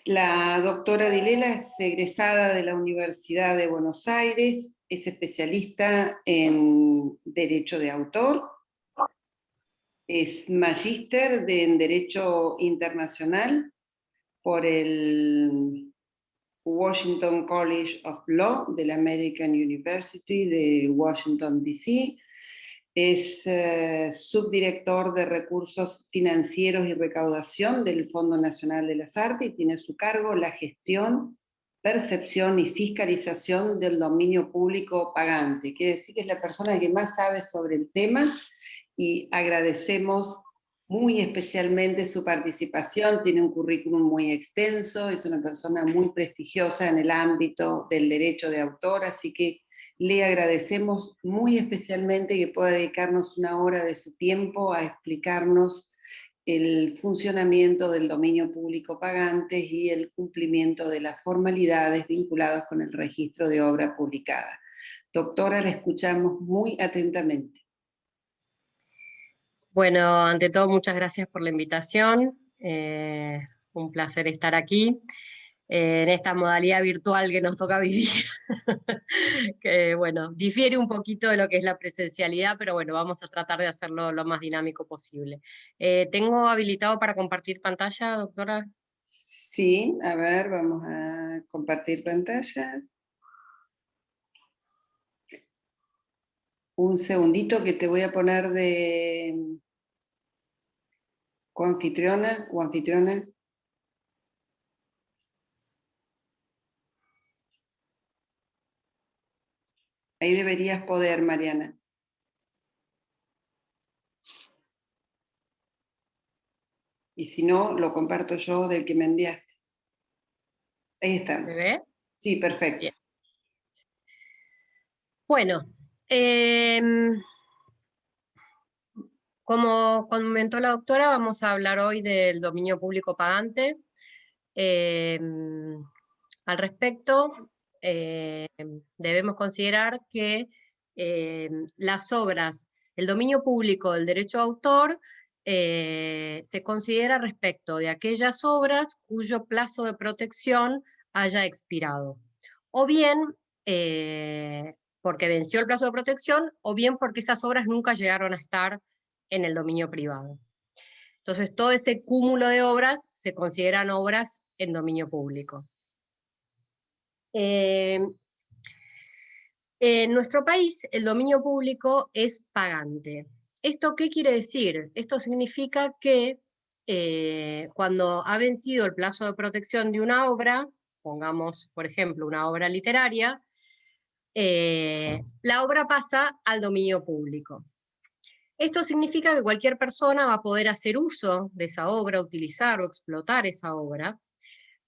La doctora Dilela es egresada de la Universidad de Buenos Aires, es especialista en Derecho de Autor, es magíster en Derecho Internacional por el Washington College of Law de la American University de Washington, D.C., es subdirector de Recursos Financieros y Recaudación del Fondo Nacional de las Artes y tiene a su cargo la gestión, percepción y fiscalización del dominio público pagante. Quiere decir que es la persona que más sabe sobre el tema y agradecemos muy especialmente su participación. Tiene un currículum muy extenso, es una persona muy prestigiosa en el ámbito del derecho de autor, así que le agradecemos muy especialmente que pueda dedicarnos una hora de su tiempo a explicarnos el funcionamiento del dominio público pagante y el cumplimiento de las formalidades vinculadas con el registro de obra publicada. Doctora, la escuchamos muy atentamente. Bueno, ante todo, muchas gracias por la invitación. Un placer estar aquí en esta modalidad virtual que nos toca vivir. Que, bueno, difiere un poquito de lo que es la presencialidad, pero bueno, vamos a tratar de hacerlo lo más dinámico posible. ¿Tengo habilitado para compartir pantalla, doctora? Sí, a ver, vamos a compartir pantalla. Un segundito que te voy a poner de coanfitriona o anfitriona. Ahí deberías poder, Mariana. Y si no, lo comparto yo del que me enviaste. Ahí está. ¿Se ve? Sí, perfecto. Bien. Bueno, como comentó la doctora, vamos a hablar hoy del dominio público pagante. Al respecto, debemos considerar que las obras, el dominio público del derecho de autor, se considera respecto de aquellas obras cuyo plazo de protección haya expirado. O bien porque venció el plazo de protección, o bien porque esas obras nunca llegaron a estar en el dominio privado. Entonces, todo ese cúmulo de obras se consideran obras en dominio público. En nuestro país, el dominio público es pagante. ¿Esto qué quiere decir? Esto significa que cuando ha vencido el plazo de protección de una obra, pongamos, por ejemplo, una obra literaria, la obra pasa al dominio público. Esto significa que cualquier persona va a poder hacer uso de esa obra, utilizar o explotar esa obra,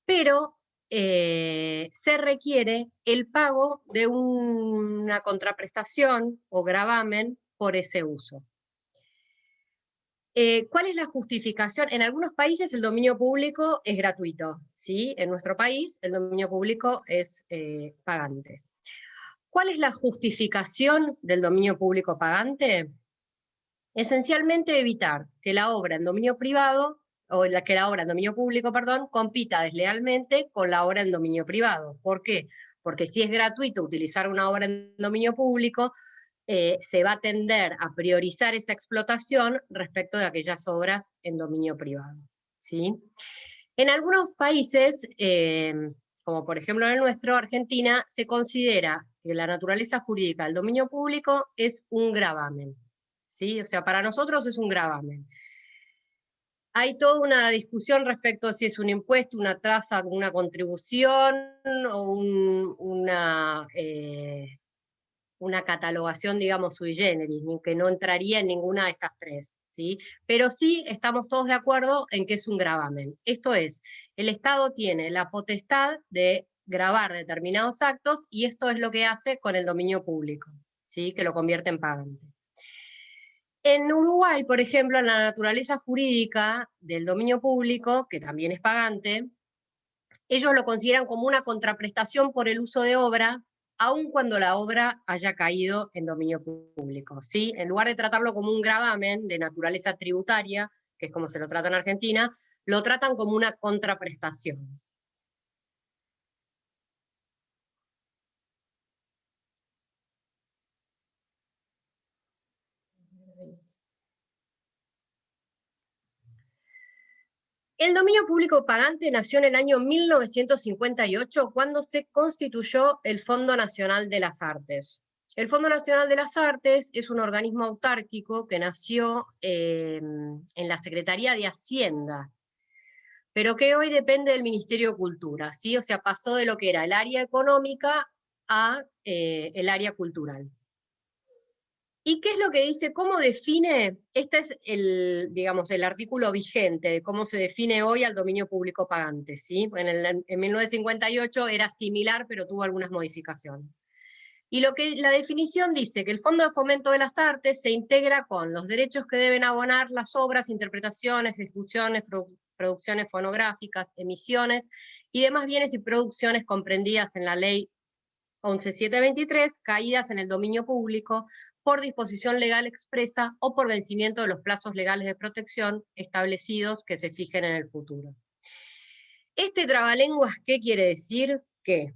pero se requiere el pago de una contraprestación o gravamen por ese uso. ¿Cuál es la justificación? En algunos países el dominio público es gratuito, ¿sí? En nuestro país el dominio público es pagante. ¿Cuál es la justificación del dominio público pagante? Esencialmente evitar que la obra en dominio privado, que la obra en dominio público, perdón, compita deslealmente con la obra en dominio privado. ¿Por qué? Porque si es gratuito utilizar una obra en dominio público, se va a tender a priorizar esa explotación respecto de aquellas obras en dominio privado, ¿sí? En algunos países, como por ejemplo en el nuestro, Argentina, se considera que la naturaleza jurídica del dominio público es un gravamen, ¿sí? O sea, para nosotros es un gravamen. Hay toda una discusión respecto a si es un impuesto, una tasa, una contribución o una catalogación, digamos, sui generis, que no entraría en ninguna de estas tres, ¿sí? Pero sí estamos todos de acuerdo en que es un gravamen. Esto es, el Estado tiene la potestad de gravar determinados actos y esto es lo que hace con el dominio público, ¿sí? Que lo convierte en pagante. En Uruguay, por ejemplo, la naturaleza jurídica del dominio público, que también es pagante, ellos lo consideran como una contraprestación por el uso de obra, aun cuando la obra haya caído en dominio público, ¿sí? En lugar de tratarlo como un gravamen de naturaleza tributaria, que es como se lo trata en Argentina, lo tratan como una contraprestación. El dominio público pagante nació en el año 1958, cuando se constituyó el Fondo Nacional de las Artes. El Fondo Nacional de las Artes es un organismo autárquico que nació en la Secretaría de Hacienda, pero que hoy depende del Ministerio de Cultura, ¿sí? O sea, pasó de lo que era el área económica a el área cultural. ¿Y qué es lo que dice? ¿Cómo define? Este es digamos, el artículo vigente de cómo se define hoy al dominio público pagante, ¿sí? En 1958 era similar, pero tuvo algunas modificaciones. Y la definición dice que el Fondo de Fomento de las Artes se integra con los derechos que deben abonar las obras, interpretaciones, ejecuciones, producciones fonográficas, emisiones y demás bienes y producciones comprendidas en la Ley 11.723, caídas en el dominio público por disposición legal expresa o por vencimiento de los plazos legales de protección establecidos que se fijen en el futuro. Este trabalenguas, ¿qué quiere decir? Que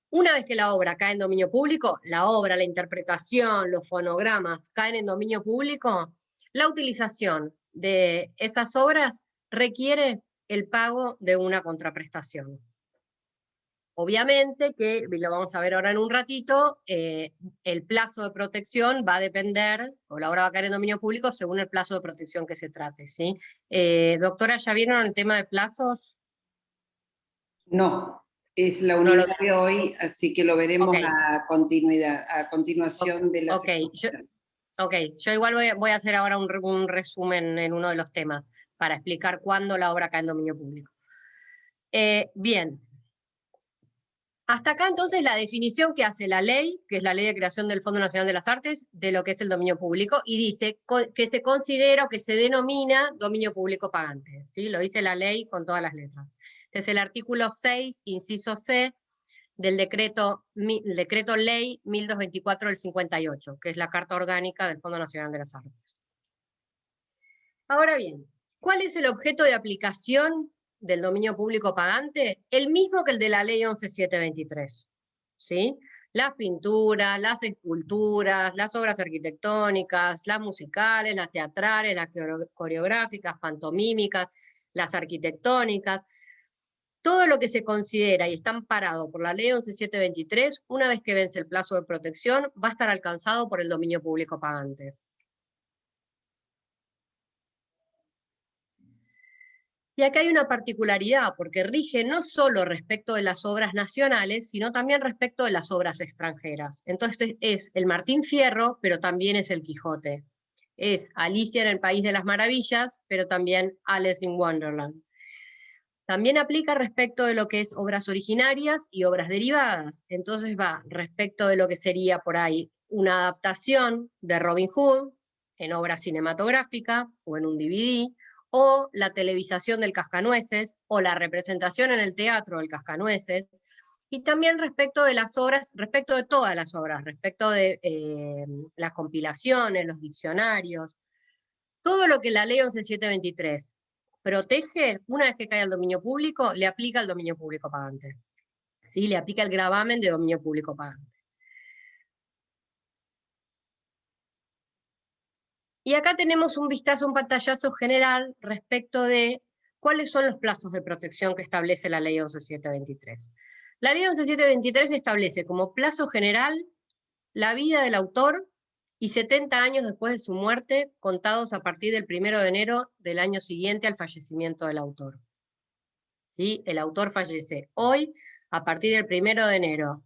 una vez que la obra cae en dominio público, la obra, la interpretación, los fonogramas caen en dominio público, la utilización de esas obras requiere el pago de una contraprestación. Obviamente que, lo vamos a ver ahora en un ratito, el plazo de protección va a depender, o la obra va a caer en dominio público según el plazo de protección que se trate, ¿sí? Doctora, ¿ya vieron el tema de plazos? No, es la No unidad lo... de hoy, así que lo veremos Ok, a continuación de la ok, exposición. yo igual voy a hacer ahora un resumen en uno de los temas para explicar cuándo la obra cae en dominio público. Bien. Hasta acá entonces la definición que hace la ley, que es la Ley de Creación del Fondo Nacional de las Artes, de lo que es el dominio público, y dice que se considera o que se denomina dominio público pagante, ¿sí? Lo dice la ley con todas las letras. Es el artículo 6, inciso C, del decreto Ley 1224 del 58, que es la Carta Orgánica del Fondo Nacional de las Artes. Ahora bien, ¿cuál es el objeto de aplicación del dominio público pagante? El mismo que el de la Ley 11.723, ¿sí? Las pinturas, las esculturas, las obras arquitectónicas, las musicales, las teatrales, las coreográficas, pantomímicas, las arquitectónicas, todo lo que se considera y está amparado por la Ley 11.723, una vez que vence el plazo de protección, va a estar alcanzado por el dominio público pagante. Y acá hay una particularidad, porque rige no solo respecto de las obras nacionales, sino también respecto de las obras extranjeras. Entonces es el Martín Fierro, pero también es el Quijote. Es Alicia en el País de las Maravillas, pero también Alice in Wonderland. También aplica respecto de lo que es obras originarias y obras derivadas. Entonces va respecto de lo que sería por ahí una adaptación de Robin Hood en obra cinematográfica o en un DVD, o la televisación del Cascanueces, o la representación en el teatro del Cascanueces, y también respecto de las obras, respecto de todas las obras, respecto de las compilaciones, los diccionarios, todo lo que la Ley 11.723 protege, una vez que cae al dominio público, le aplica el dominio público pagante. ¿Sí? Le aplica el gravamen de dominio público pagante. Y acá tenemos un vistazo, un pantallazo general respecto de cuáles son los plazos de protección que establece la Ley 11.723. La Ley 11.723 establece como plazo general la vida del autor y 70 años después de su muerte, contados a partir del 1 de enero del año siguiente al fallecimiento del autor. ¿Sí? El autor fallece hoy, a partir del 1 de enero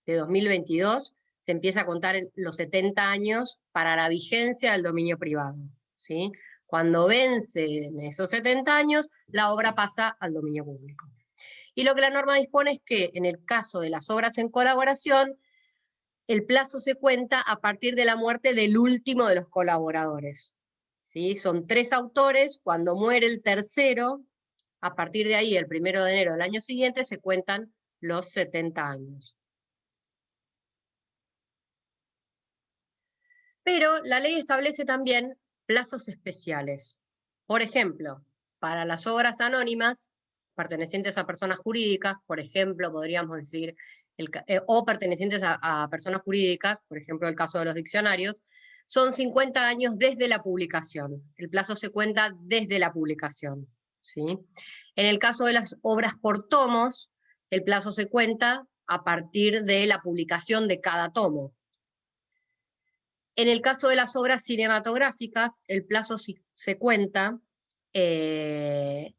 de 2022, se empieza a contar los 70 años para la vigencia del dominio privado. ¿Sí? Cuando vencen esos 70 años, la obra pasa al dominio público. Y lo que la norma dispone es que en el caso de las obras en colaboración, el plazo se cuenta a partir de la muerte del último de los colaboradores. ¿Sí? Son 3 autores, cuando muere el tercero, a partir de ahí, el 1 de enero del año siguiente, se cuentan los 70 años. Pero la ley establece también plazos especiales. Por ejemplo, para las obras anónimas, pertenecientes a personas jurídicas, por ejemplo, podríamos decir, o pertenecientes a personas jurídicas, por ejemplo, el caso de los diccionarios, son 50 años desde la publicación. El plazo se cuenta desde la publicación. ¿sí? En el caso de las obras por tomos, el plazo se cuenta a partir de la publicación de cada tomo. En el caso de las obras cinematográficas, el plazo se cuenta, se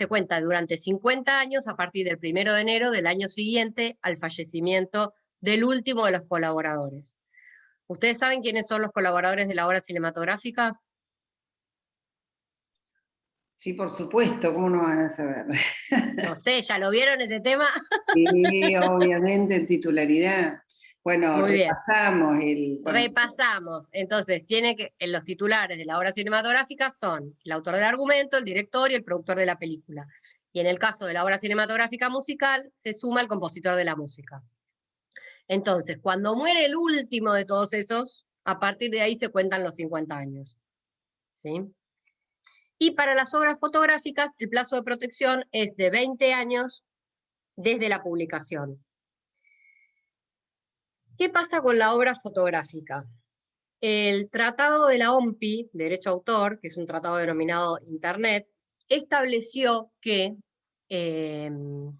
cuenta durante 50 años a partir del 1 de enero del año siguiente al fallecimiento del último de los colaboradores. ¿Ustedes saben quiénes son los colaboradores de la obra cinematográfica? Sí, por supuesto, ¿cómo no van a saber? No sé, ¿ya lo vieron ese tema? Sí, obviamente en titularidad. Bueno, Muy bien. repasamos el... Bueno, Repasamos. Entonces, en los titulares de la obra cinematográfica son el autor del argumento, el director y el productor de la película. Y en el caso de la obra cinematográfica musical, se suma el compositor de la música. Entonces, cuando muere el último de todos esos, a partir de ahí se cuentan los 50 años. ¿Sí? Y para las obras fotográficas, el plazo de protección es de 20 años desde la publicación. ¿Qué pasa con la obra fotográfica? El Tratado de la OMPI, Derecho a Autor, que es un tratado denominado Internet, estableció que el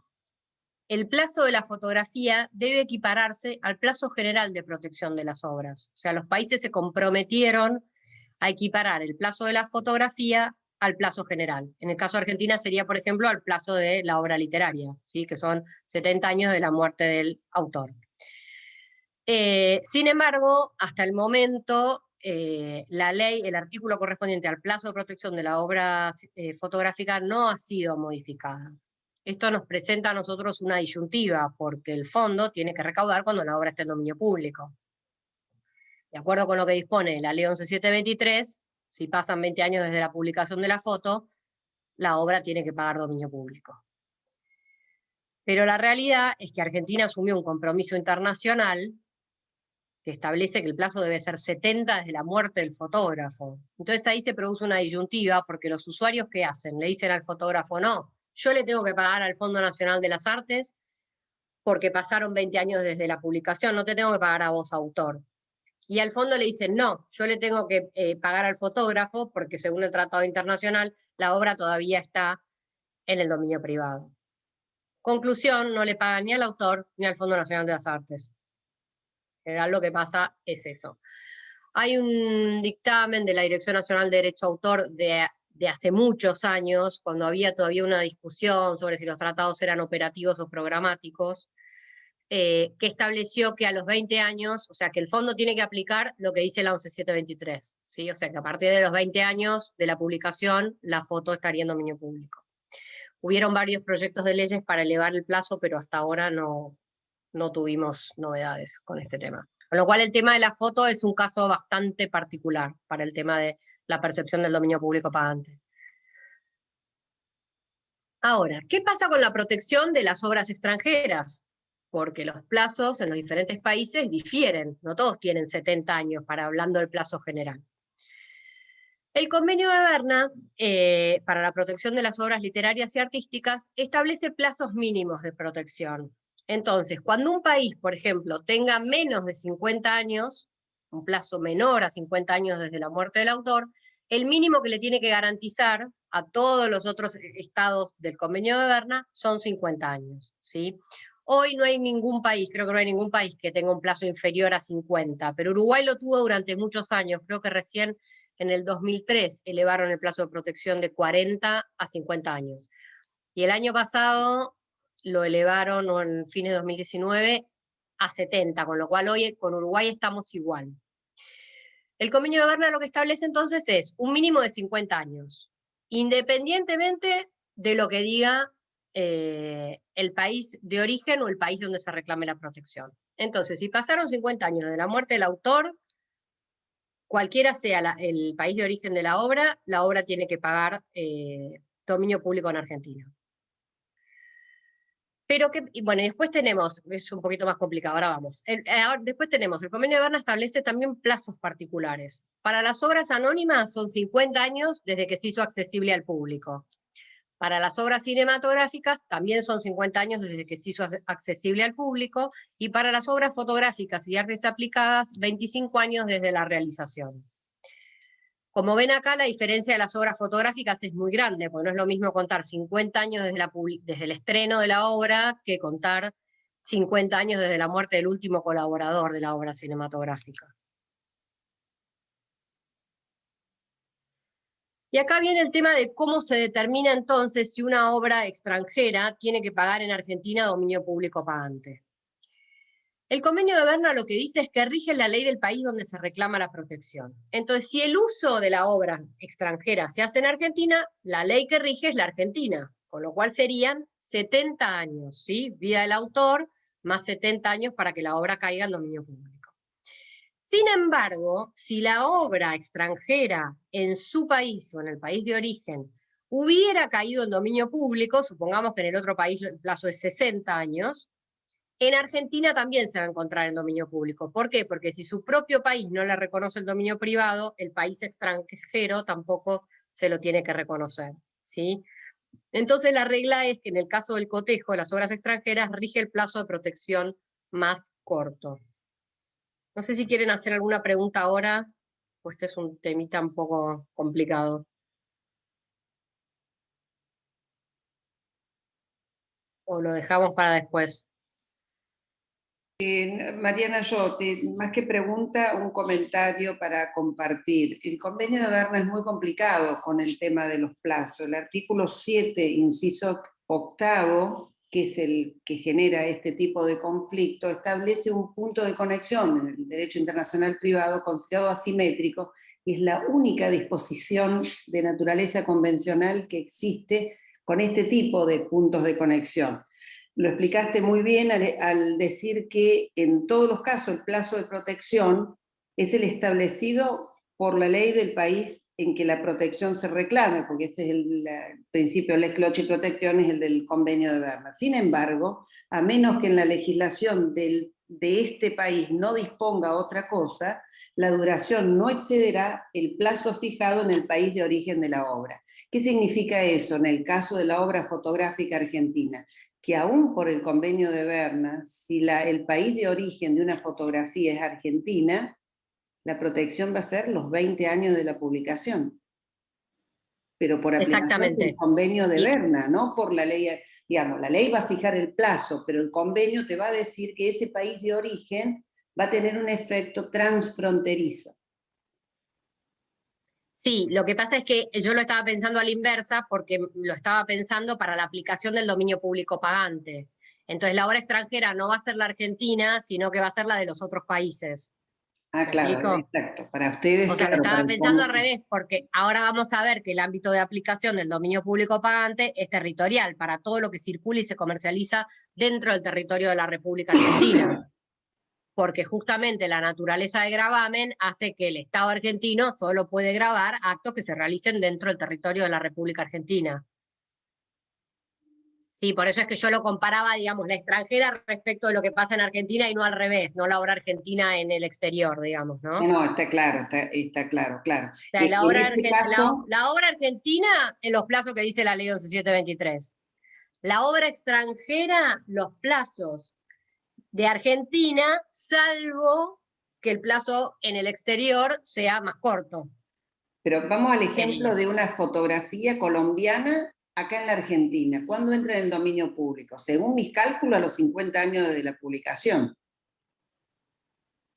plazo de la fotografía debe equipararse al plazo general de protección de las obras. O sea, los países se comprometieron a equiparar el plazo de la fotografía al plazo general. En el caso de Argentina sería, por ejemplo, al plazo de la obra literaria, ¿sí? Que son 70 años de la muerte del autor. Sin embargo, hasta el momento, la ley, el artículo correspondiente al plazo de protección de la obra fotográfica no ha sido modificada. Esto nos presenta a nosotros una disyuntiva, porque el fondo tiene que recaudar cuando la obra está en dominio público. De acuerdo con lo que dispone la ley 11723, si pasan 20 años desde la publicación de la foto, la obra tiene que pagar dominio público. Pero la realidad es que Argentina asumió un compromiso internacional que establece que el plazo debe ser 70 desde la muerte del fotógrafo. Entonces ahí se produce una disyuntiva porque los usuarios, ¿qué hacen? Le dicen al fotógrafo, no, yo le tengo que pagar al Fondo Nacional de las Artes porque pasaron 20 años desde la publicación, no te tengo que pagar a vos, autor. Y al fondo le dicen, no, yo le tengo que pagar al fotógrafo porque según el Tratado Internacional la obra todavía está en el dominio privado. Conclusión, no le pagan ni al autor ni al Fondo Nacional de las Artes. En general lo que pasa es eso. Hay un dictamen de la Dirección Nacional de Derecho a Autor de hace muchos años, cuando había todavía una discusión sobre si los tratados eran operativos o programáticos, que estableció que a los 20 años, o sea, que el fondo tiene que aplicar lo que dice la 11723, ¿sí? O sea, que a partir de los 20 años de la publicación, la foto estaría en dominio público. Hubieron varios proyectos de leyes para elevar el plazo, pero hasta ahora no tuvimos novedades con este tema. Con lo cual el tema de la foto es un caso bastante particular para el tema de la percepción del dominio público pagante. Ahora, ¿qué pasa con la protección de las obras extranjeras? Porque los plazos en los diferentes países difieren, no todos tienen 70 años para hablando del plazo general. El convenio de Berna, para la protección de las obras literarias y artísticas, establece plazos mínimos de protección. Entonces, cuando un país, por ejemplo, tenga menos de 50 años, un plazo menor a 50 años desde la muerte del autor, el mínimo que le tiene que garantizar a todos los otros estados del convenio de Berna son 50 años, ¿sí? Hoy no hay ningún país, creo que no hay ningún país que tenga un plazo inferior a 50, pero Uruguay lo tuvo durante muchos años, creo que recién en el 2003 elevaron el plazo de protección de 40 a 50 años. Y el año pasado lo elevaron, o en fines de 2019, a 70, con lo cual hoy con Uruguay estamos igual. El convenio de Berna lo que establece entonces es un mínimo de 50 años, independientemente de lo que diga el país de origen o el país donde se reclame la protección. Entonces, si pasaron 50 años de la muerte del autor, cualquiera sea el país de origen de la obra tiene que pagar dominio público en Argentina. Pero que, bueno, y después tenemos, es un poquito más complicado, ahora vamos. Después tenemos, el convenio de Berna establece también plazos particulares. Para las obras anónimas son 50 años desde que se hizo accesible al público. Para las obras cinematográficas también son 50 años desde que se hizo accesible al público, y para las obras fotográficas y artes aplicadas, 25 años desde la realización. Como ven acá, la diferencia de las obras fotográficas es muy grande, porque no es lo mismo contar 50 años desde el estreno de la obra que contar 50 años desde la muerte del último colaborador de la obra cinematográfica. Y acá viene el tema de cómo se determina entonces si una obra extranjera tiene que pagar en Argentina dominio público pagante. El convenio de Berna lo que dice es que rige la ley del país donde se reclama la protección. Entonces, si el uso de la obra extranjera se hace en Argentina, la ley que rige es la argentina, con lo cual serían 70 años, ¿sí? Vida del autor, más 70 años para que la obra caiga en dominio público. Sin embargo, si la obra extranjera en su país o en el país de origen hubiera caído en dominio público, supongamos que en el otro país el plazo es 60 años, en Argentina también se va a encontrar en dominio público. ¿Por qué? Porque si su propio país no le reconoce el dominio privado, el país extranjero tampoco se lo tiene que reconocer, ¿sí? Entonces la regla es que en el caso del cotejo de las obras extranjeras rige el plazo de protección más corto. No sé si quieren hacer alguna pregunta ahora, pues este es un temita un poco complicado. O lo dejamos para después. Mariana, más que pregunta, un comentario para compartir. El convenio de Berna es muy complicado con el tema de los plazos. El artículo 7, inciso octavo, que es el que genera este tipo de conflicto, establece un punto de conexión en el derecho internacional privado considerado asimétrico, y es la única disposición de naturaleza convencional que existe con este tipo de puntos de conexión. Lo explicaste muy bien al decir que en todos los casos el plazo de protección es el establecido por la ley del país en que la protección se reclame, porque ese es el principio de lex loci protección, es el del convenio de Berna. Sin embargo, a menos que en la legislación de este país no disponga otra cosa, la duración no excederá el plazo fijado en el país de origen de la obra. ¿Qué significa eso en el caso de la obra fotográfica argentina? Que aún por el convenio de Berna, si el país de origen de una fotografía es Argentina, la protección va a ser los 20 años de la publicación. Pero por aplicación del convenio de Berna, no por la ley, digamos, la ley va a fijar el plazo, pero el convenio te va a decir que ese país de origen va a tener un efecto transfronterizo. Sí, lo que pasa es que yo lo estaba pensando a la inversa porque lo estaba pensando para la aplicación del dominio público pagante. Entonces la obra extranjera no va a ser la argentina, sino que va a ser la de los otros países. Ah, claro, exacto. Para ustedes, o sea, claro, lo estaba pensando al revés, porque ahora vamos a ver que el ámbito de aplicación del dominio público pagante es territorial, para todo lo que circula y se comercializa dentro del territorio de la República Argentina. Porque justamente la naturaleza de gravamen hace que el Estado argentino solo puede gravar actos que se realicen dentro del territorio de la República Argentina. Sí, por eso es que yo lo comparaba, digamos, la extranjera respecto de lo que pasa en Argentina y no al revés, no la obra argentina en el exterior, digamos, ¿no? No, está claro, está claro, claro. O sea, la obra argentina en los plazos que dice la ley 11723. La obra extranjera, los plazos de Argentina, salvo que el plazo en el exterior sea más corto. Pero vamos al ejemplo de una fotografía colombiana acá en la Argentina. ¿Cuándo entra en el dominio público? Según mis cálculos, a los 50 años desde la publicación.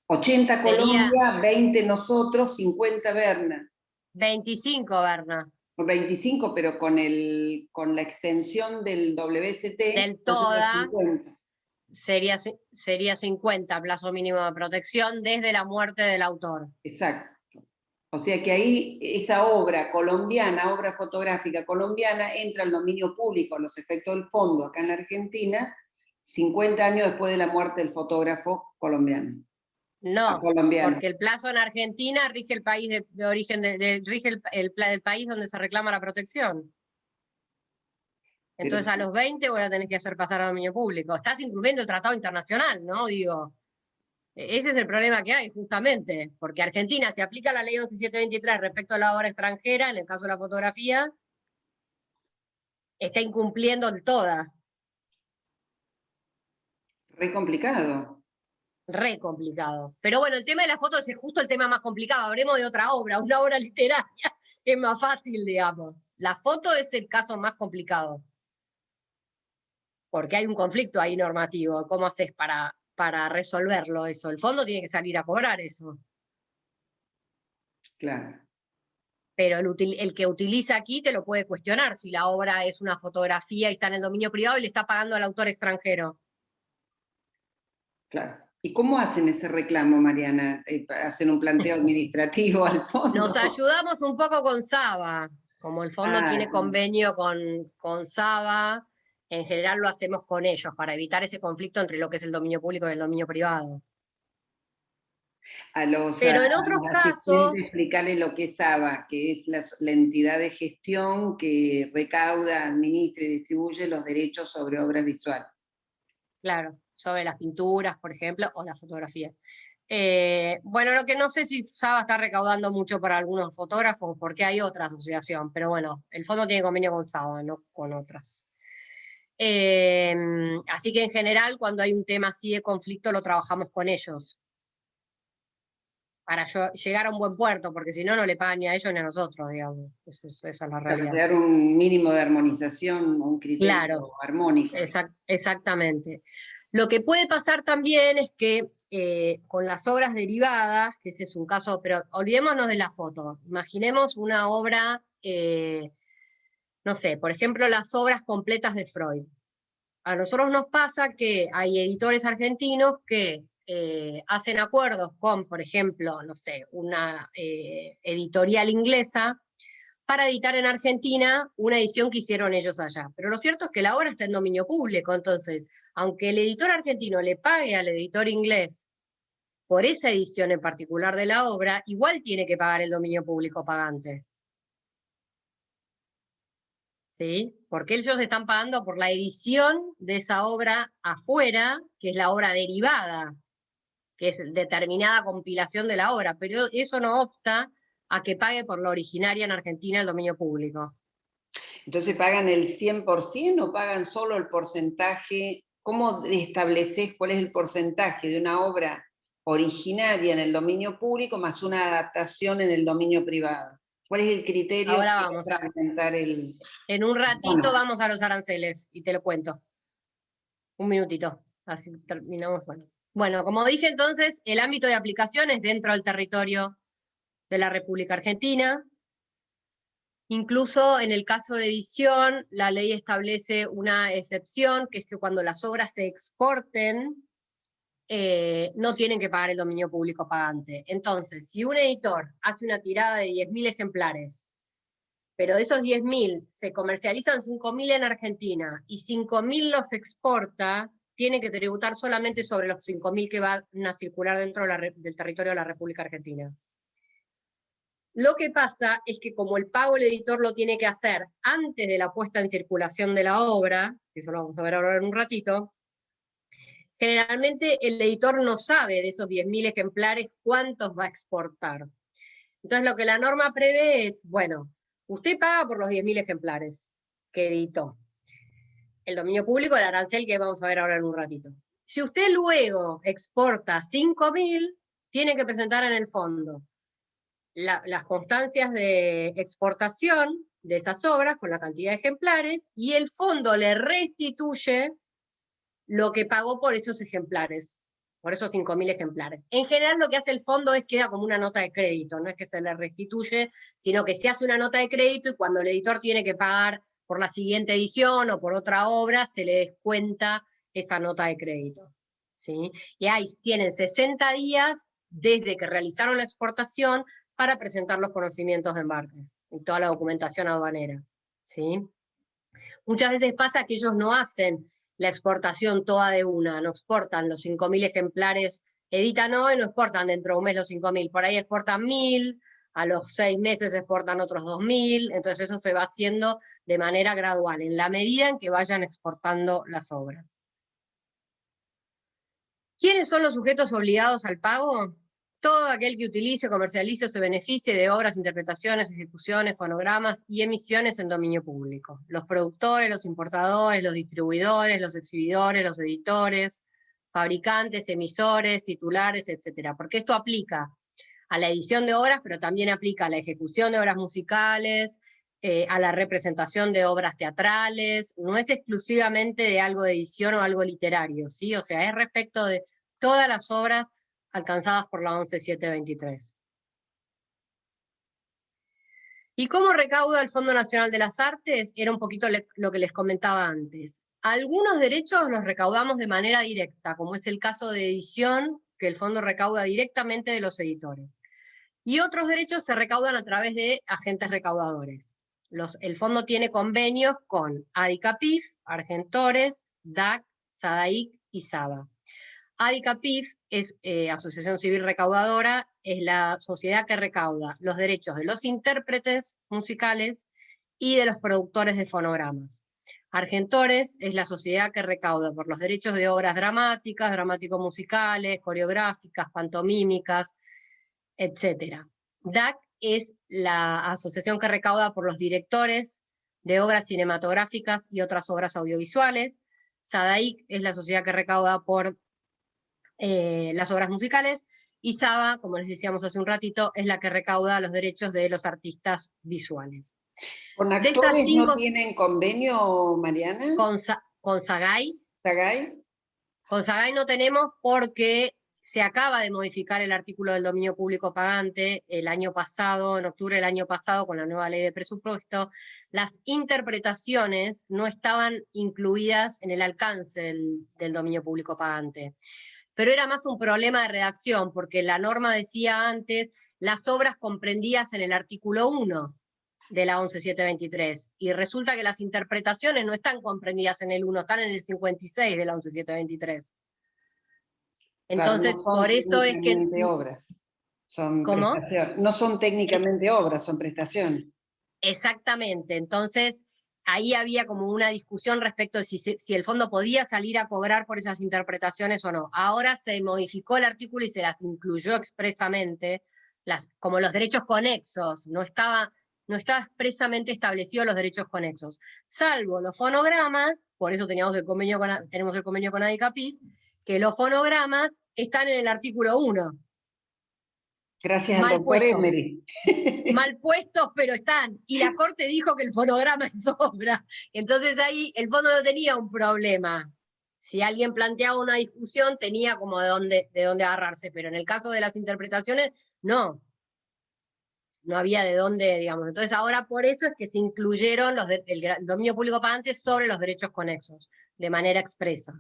80 Colombia, 20 nosotros, 50 Berna. 25 Berna. 25, pero con la extensión del WST, del TODA, 50. Sería 50 plazo mínimo de protección desde la muerte del autor. Exacto. O sea que ahí esa obra colombiana, obra fotográfica colombiana, entra al dominio público, a los efectos del fondo acá en la Argentina, 50 años después de la muerte del fotógrafo colombiano. No, porque el plazo en Argentina rige el país de origen, rige el país donde se reclama la protección. Entonces a los 20 voy a tener que hacer pasar a dominio público. Estás incumpliendo el tratado internacional, ¿no? Digo, ese es el problema que hay, justamente, porque Argentina se aplica la ley 11723 respecto a la obra extranjera, en el caso de la fotografía, está incumpliendo el TODA. Re complicado. Re complicado. Pero bueno, el tema de las fotos es justo el tema más complicado. Hablemos de otra obra, una obra literaria. Es más fácil, digamos. La foto es el caso más complicado. Porque hay un conflicto ahí normativo. ¿Cómo haces para resolverlo eso? El fondo tiene que salir a cobrar eso. Claro, Pero el que utiliza aquí te lo puede cuestionar si la obra es una fotografía y está en el dominio privado y le está pagando al autor extranjero. claro. ¿Y cómo hacen ese reclamo, Mariana? ¿Hacen un planteo administrativo al Nos fondo? ayudamos un poco con Saba, como el fondo Ah, tiene convenio con Saba, en general lo hacemos con ellos para evitar ese conflicto entre lo que es el dominio público y el dominio privado. a Pero en otros los asistentes casos, explicarles lo que es ABA, que es la entidad de gestión que recauda, administra y distribuye los derechos sobre obras visuales. claro, sobre las pinturas, por ejemplo, o las fotografías. Bueno, lo que no sé si Saba está recaudando mucho para algunos fotógrafos, porque hay otra asociación, pero bueno, el fondo tiene convenio con Saba, no con otras. Así que en general, cuando hay un tema así de conflicto, lo trabajamos con ellos, para llegar a un buen puerto, porque si no, no le pagan ni a ellos ni a nosotros, digamos. Esa es la Para realidad. llegar a un mínimo de armonización, un criterio Claro, armónico. exactamente. Lo que puede pasar también es que con las obras derivadas, que ese es un caso, pero olvidémonos de la foto, imaginemos una obra, no sé, por ejemplo, las obras completas de Freud. A nosotros nos pasa que hay editores argentinos que hacen acuerdos con, por ejemplo, no sé, una editorial inglesa para editar en Argentina una edición que hicieron ellos allá. Pero lo cierto es que la obra está en dominio público, entonces, aunque el editor argentino le pague al editor inglés por esa edición en particular de la obra, igual tiene que pagar el dominio público pagante. ¿Sí? Porque ellos están pagando por la edición de esa obra afuera, que es la obra derivada, que es determinada compilación de la obra, pero eso no obsta a que pague por la originaria en Argentina el dominio público. Entonces, ¿pagan el 100% o pagan solo el porcentaje? ¿Cómo estableces cuál es el porcentaje de una obra originaria en el dominio público más una adaptación en el dominio privado? ¿Cuál es el criterio Ahora que vamos para aumentar el en un ratito bono? vamos a los aranceles y te lo cuento. Un minutito, así terminamos. Bueno, como dije entonces, el ámbito de aplicación es dentro del territorio de la República Argentina. Incluso en el caso de edición, la ley establece una excepción, que es que cuando las obras se exporten, no tienen que pagar el dominio público pagante. Entonces, si un editor hace una tirada de 10.000 ejemplares, pero de esos 10.000 se comercializan 5.000 en Argentina y 5.000 los exporta, tiene que tributar solamente sobre los 5.000 que van a circular dentro del territorio de la República Argentina. Lo que pasa es que como el pago el editor lo tiene que hacer antes de la puesta en circulación de la obra, que eso lo vamos a ver ahora en un ratito, generalmente el editor no sabe de esos 10.000 ejemplares cuántos va a exportar. Entonces lo que la norma prevé es, bueno, usted paga por los 10.000 ejemplares que editó. El dominio público, el arancel que vamos a ver ahora en un ratito. Si usted luego exporta 5.000, tiene que presentar en el fondo las constancias de exportación de esas obras con la cantidad de ejemplares y el fondo le restituye lo que pagó por esos ejemplares, por esos 5.000 ejemplares. En general lo que hace el fondo es queda como una nota de crédito, no es que se le restituye, sino que se hace una nota de crédito y cuando el editor tiene que pagar por la siguiente edición o por otra obra, se le descuenta esa nota de crédito. ¿Sí? Y ahí tienen 60 días desde que realizaron la exportación para presentar los conocimientos de embarque y toda la documentación aduanera. ¿Sí? Muchas veces pasa que ellos no hacen la exportación toda de una, no exportan los 5.000 ejemplares, editan hoy, no exportan dentro de un mes los 5.000, por ahí exportan 1.000, a los 6 meses exportan otros 2.000, entonces eso se va haciendo de manera gradual, en la medida en que vayan exportando las obras. ¿Quiénes son los sujetos obligados al pago? Todo aquel que utilice, comercialice o se beneficie de obras, interpretaciones, ejecuciones, fonogramas y emisiones en dominio público. Los productores, los importadores, los distribuidores, los exhibidores, los editores, fabricantes, emisores, titulares, etcétera, porque esto aplica a la edición de obras, pero también aplica a la ejecución de obras musicales, a la representación de obras teatrales, no es exclusivamente de algo de edición o algo literario, ¿sí? O sea, es respecto de todas las obras alcanzadas por la 11723. ¿Y cómo recauda el Fondo Nacional de las Artes? Era un poquito lo que les comentaba antes. Algunos derechos los recaudamos de manera directa, como es el caso de edición, que el fondo recauda directamente de los editores. Y otros derechos se recaudan a través de agentes recaudadores. El fondo tiene convenios con ADICAPIF, Argentores, DAC, SADAIC y SABA. ADICAPIF es Asociación Civil Recaudadora, es la sociedad que recauda los derechos de los intérpretes musicales y de los productores de fonogramas. Argentores es la sociedad que recauda por los derechos de obras dramáticas, dramático-musicales, coreográficas, pantomímicas, etc. DAC es la asociación que recauda por los directores de obras cinematográficas y otras obras audiovisuales. SADAIC es la sociedad que recauda por las obras musicales, y SABA, como les decíamos hace un ratito, es la que recauda los derechos de los artistas visuales. ¿Con actores no tienen convenio, Mariana? Con SAGAI. ¿SAGAI? Con SAGAI no tenemos porque se acaba de modificar el artículo del dominio público pagante el año pasado, en octubre del año pasado, con la nueva ley de presupuesto. Las interpretaciones no estaban incluidas en el alcance del dominio público pagante. Pero era más un problema de redacción, porque la norma decía antes las obras comprendidas en el artículo 1 de la 11723, y resulta que las interpretaciones no están comprendidas en el 1, están en el 56 de la 11723. Entonces, claro, no por eso es que... obras. Son ¿Cómo? No son técnicamente obras, son prestaciones. Exactamente, entonces ahí había como una discusión respecto de si el fondo podía salir a cobrar por esas interpretaciones o no. Ahora se modificó el artículo y se las incluyó expresamente, como los derechos conexos, no estaba expresamente establecido los derechos conexos, salvo los fonogramas, por eso tenemos el convenio con ADICAPIF, que los fonogramas están en el artículo 1. Gracias al doctor Emery. Mal puestos, pero están. Y la Corte dijo que el fonograma es obra. Entonces ahí el fondo no tenía un problema. Si alguien planteaba una discusión, tenía como de dónde agarrarse. Pero en el caso de las interpretaciones, no. No había de dónde, digamos. Entonces ahora por eso es que se incluyeron el dominio público pagante sobre los derechos conexos, de manera expresa.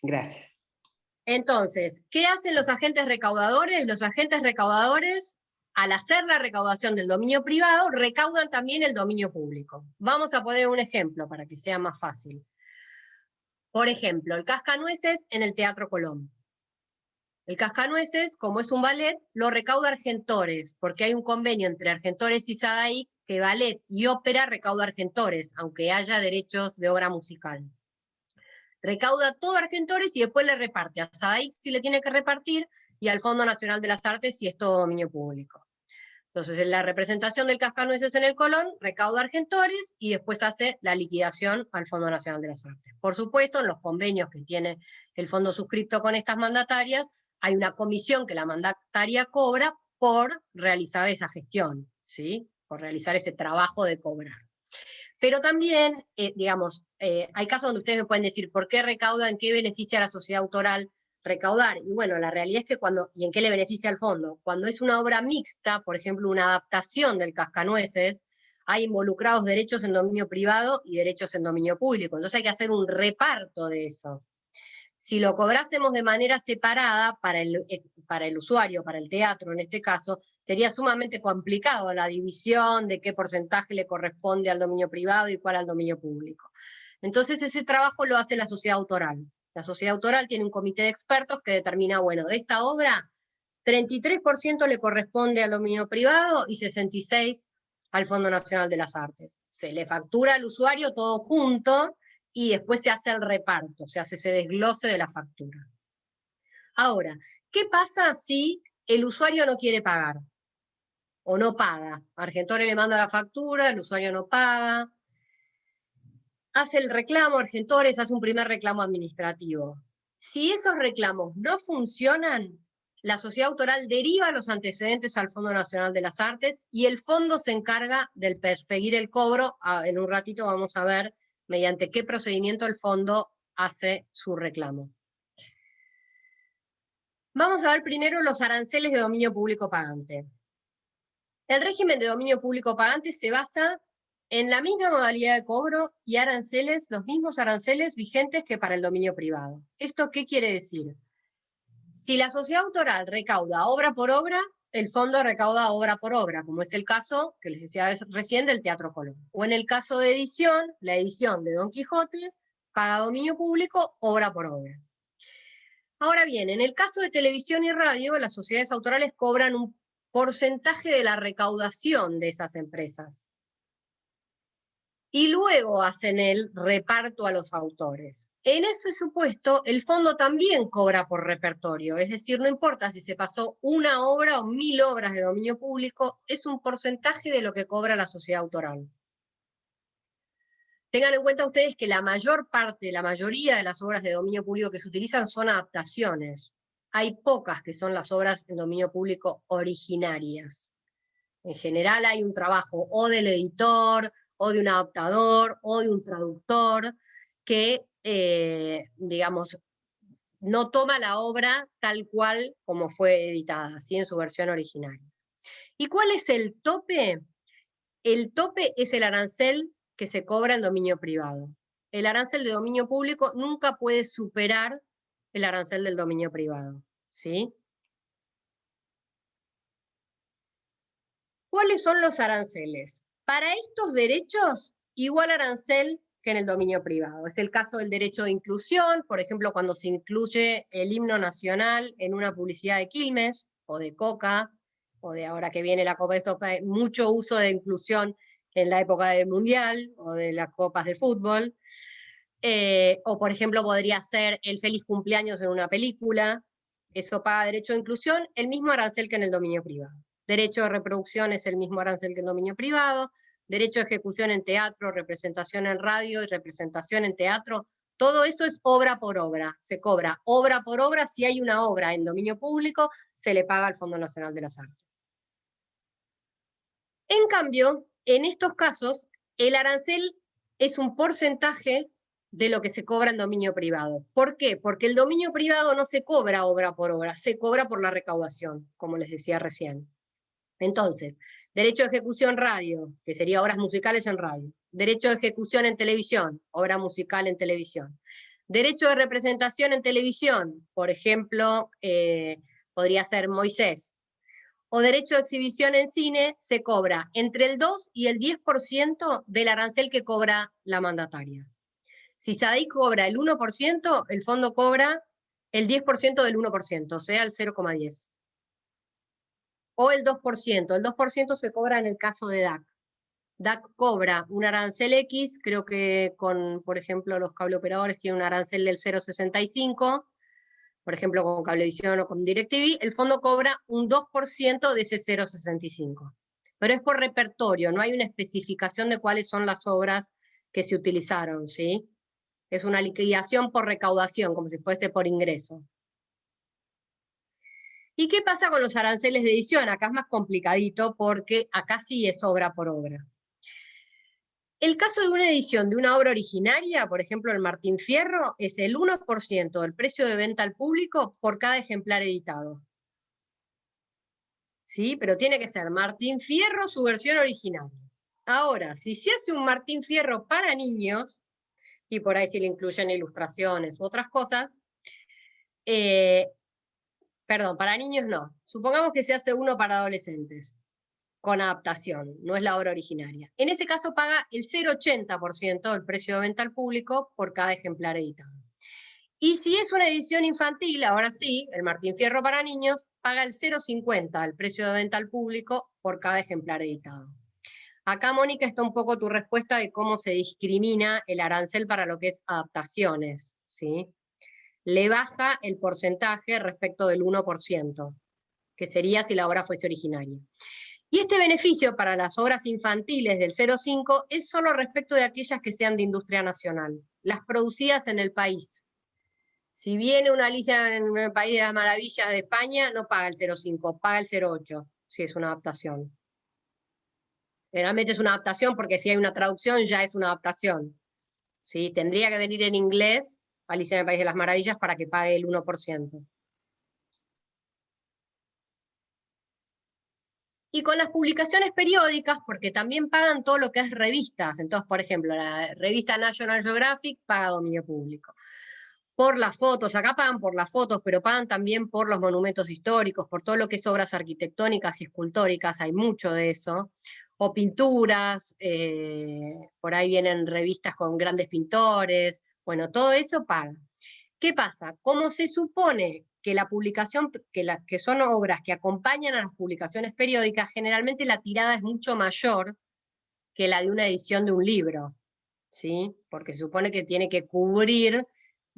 Gracias. Entonces, ¿qué hacen los agentes recaudadores? Los agentes recaudadores, al hacer la recaudación del dominio privado, recaudan también el dominio público. Vamos a poner un ejemplo para que sea más fácil. Por ejemplo, el Cascanueces en el Teatro Colón. El Cascanueces, como es un ballet, lo recauda Argentores, porque hay un convenio entre Argentores y SADAIC que ballet y ópera recauda Argentores, aunque haya derechos de obra musical. Recauda todo Argentores y después le reparte a SADAIC si le tiene que repartir y al Fondo Nacional de las Artes si es todo dominio público. Entonces, en la representación del Cascanueces en el Colón, recauda Argentores y después hace la liquidación al Fondo Nacional de las Artes. Por supuesto, en los convenios que tiene el fondo suscripto con estas mandatarias, hay una comisión que la mandataria cobra por realizar esa gestión, ¿sí? Por realizar ese trabajo de cobrar. Pero también, digamos, hay casos donde ustedes me pueden decir por qué recauda, en qué beneficia a la sociedad autoral recaudar. Y bueno, la realidad es que ¿y en qué le beneficia al fondo? Cuando es una obra mixta, por ejemplo, una adaptación del Cascanueces, hay involucrados derechos en dominio privado y derechos en dominio público. Entonces hay que hacer un reparto de eso. Si lo cobrásemos de manera separada para el usuario, para el teatro en este caso, sería sumamente complicado la división de qué porcentaje le corresponde al dominio privado y cuál al dominio público. Entonces ese trabajo lo hace la sociedad autoral. La sociedad autoral tiene un comité de expertos que determina, bueno, de esta obra, 33% le corresponde al dominio privado y 66% al Fondo Nacional de las Artes. Se le factura al usuario todo junto y después se hace el reparto, se hace ese desglose de la factura. Ahora, ¿qué pasa si el usuario no quiere pagar? O no paga. Argentores le manda la factura, el usuario no paga. Hace el reclamo, Argentores hace un primer reclamo administrativo. Si esos reclamos no funcionan, la sociedad autoral deriva los antecedentes al Fondo Nacional de las Artes y el fondo se encarga de perseguir el cobro. En un ratito vamos a ver mediante qué procedimiento el fondo hace su reclamo. Vamos a ver primero los aranceles de dominio público pagante. El régimen de dominio público pagante se basa en la misma modalidad de cobro y aranceles, los mismos aranceles vigentes que para el dominio privado. ¿Esto qué quiere decir? Si la sociedad autoral recauda obra por obra, el fondo recauda obra por obra, como es el caso que les decía recién del Teatro Colón. O en el caso de edición, la edición de Don Quijote paga dominio público obra por obra. Ahora bien, en el caso de televisión y radio, las sociedades autorales cobran un porcentaje de la recaudación de esas empresas. Y luego hacen el reparto a los autores. En ese supuesto, el fondo también cobra por repertorio, es decir, no importa si se pasó una obra o 1000 obras de dominio público, es un porcentaje de lo que cobra la sociedad autoral. Tengan en cuenta ustedes que la mayor parte, la mayoría de las obras de dominio público que se utilizan son adaptaciones. Hay pocas que son las obras en dominio público originarias. En general hay un trabajo o del editor, o de un adaptador, o de un traductor, que, digamos, no toma la obra tal cual como fue editada, ¿sí? En su versión original. ¿Y cuál es el tope? El tope es el arancel que se cobra en dominio privado. El arancel de dominio público nunca puede superar el arancel del dominio privado, ¿sí? ¿Cuáles son los aranceles? Para estos derechos, igual arancel que en el dominio privado. Es el caso del derecho de inclusión, por ejemplo, cuando se incluye el himno nacional en una publicidad de Quilmes, o de Coca, o de ahora que viene la Copa de Esto, mucho uso de inclusión en la época del Mundial, o de las copas de fútbol. O, por ejemplo, podría ser el feliz cumpleaños en una película. Eso paga derecho de inclusión, el mismo arancel que en el dominio privado. Derecho de reproducción es el mismo arancel que el dominio privado. Derecho de ejecución en teatro, representación en radio y representación en teatro. Todo eso es obra por obra. Se cobra obra por obra. Si hay una obra en dominio público, se le paga al Fondo Nacional de las Artes. En cambio, en estos casos, el arancel es un porcentaje de lo que se cobra en dominio privado. ¿Por qué? Porque el dominio privado no se cobra obra por obra, se cobra por la recaudación, como les decía recién. Entonces, derecho de ejecución radio, que sería obras musicales en radio. Derecho de ejecución en televisión, obra musical en televisión. Derecho de representación en televisión, por ejemplo, podría ser Moisés. O derecho de exhibición en cine, se cobra entre el 2 y el 10% del arancel que cobra la mandataria. Si SADIC cobra el 1%, el fondo cobra el 10% del 1%, o sea, el 0,10. O el 2%. El 2% se cobra en el caso de DAC. DAC cobra un arancel X, creo que con, por ejemplo, los cableoperadores tienen un arancel del 0,65, por ejemplo, con Cablevisión o con DirecTV, el fondo cobra un 2% de ese 0,65. Pero es por repertorio, no hay una especificación de cuáles son las obras que se utilizaron, ¿sí? Es una liquidación por recaudación, como si fuese por ingreso. ¿Y qué pasa con los aranceles de edición? Acá es más complicadito porque acá sí es obra por obra. El caso de una edición de una obra originaria, por ejemplo el Martín Fierro, es el 1% del precio de venta al público por cada ejemplar editado. ¿Sí? Pero tiene que ser Martín Fierro su versión original. Ahora, si se hace un Martín Fierro para niños, y por ahí se le incluyen ilustraciones u otras cosas, perdón, para niños no. Supongamos que se hace uno para adolescentes, con adaptación, no es la obra originaria. En ese caso paga el 0,80% del precio de venta al público por cada ejemplar editado. Y si es una edición infantil, ahora sí, el Martín Fierro para niños, paga el 0,50 del precio de venta al público por cada ejemplar editado. Acá, Mónica, está un poco tu respuesta de cómo se discrimina el arancel para lo que es adaptaciones, ¿sí? Le baja el porcentaje respecto del 1%, que sería si la obra fuese originaria. Y este beneficio para las obras infantiles del 0,5 es solo respecto de aquellas que sean de industria nacional, las producidas en el país. Si viene una Alicia en el País de las Maravillas de España, no paga el 0,5, paga el 0,8, si es una adaptación. Generalmente es una adaptación porque si hay una traducción ya es una adaptación. ¿Sí? Tendría que venir en inglés Alicia en el País de las Maravillas para que pague el 1%. Y con las publicaciones periódicas, porque también pagan todo lo que es revistas. Entonces, por ejemplo, la revista National Geographic paga dominio público. Por las fotos, acá pagan por las fotos, pero pagan también por los monumentos históricos, por todo lo que es obras arquitectónicas y escultóricas, hay mucho de eso, o pinturas, por ahí vienen revistas con grandes pintores, bueno, todo eso paga. ¿Qué pasa? Como se supone que la publicación, que son obras que acompañan a las publicaciones periódicas, generalmente la tirada es mucho mayor que la de una edición de un libro, ¿sí? Porque se supone que tiene que cubrir,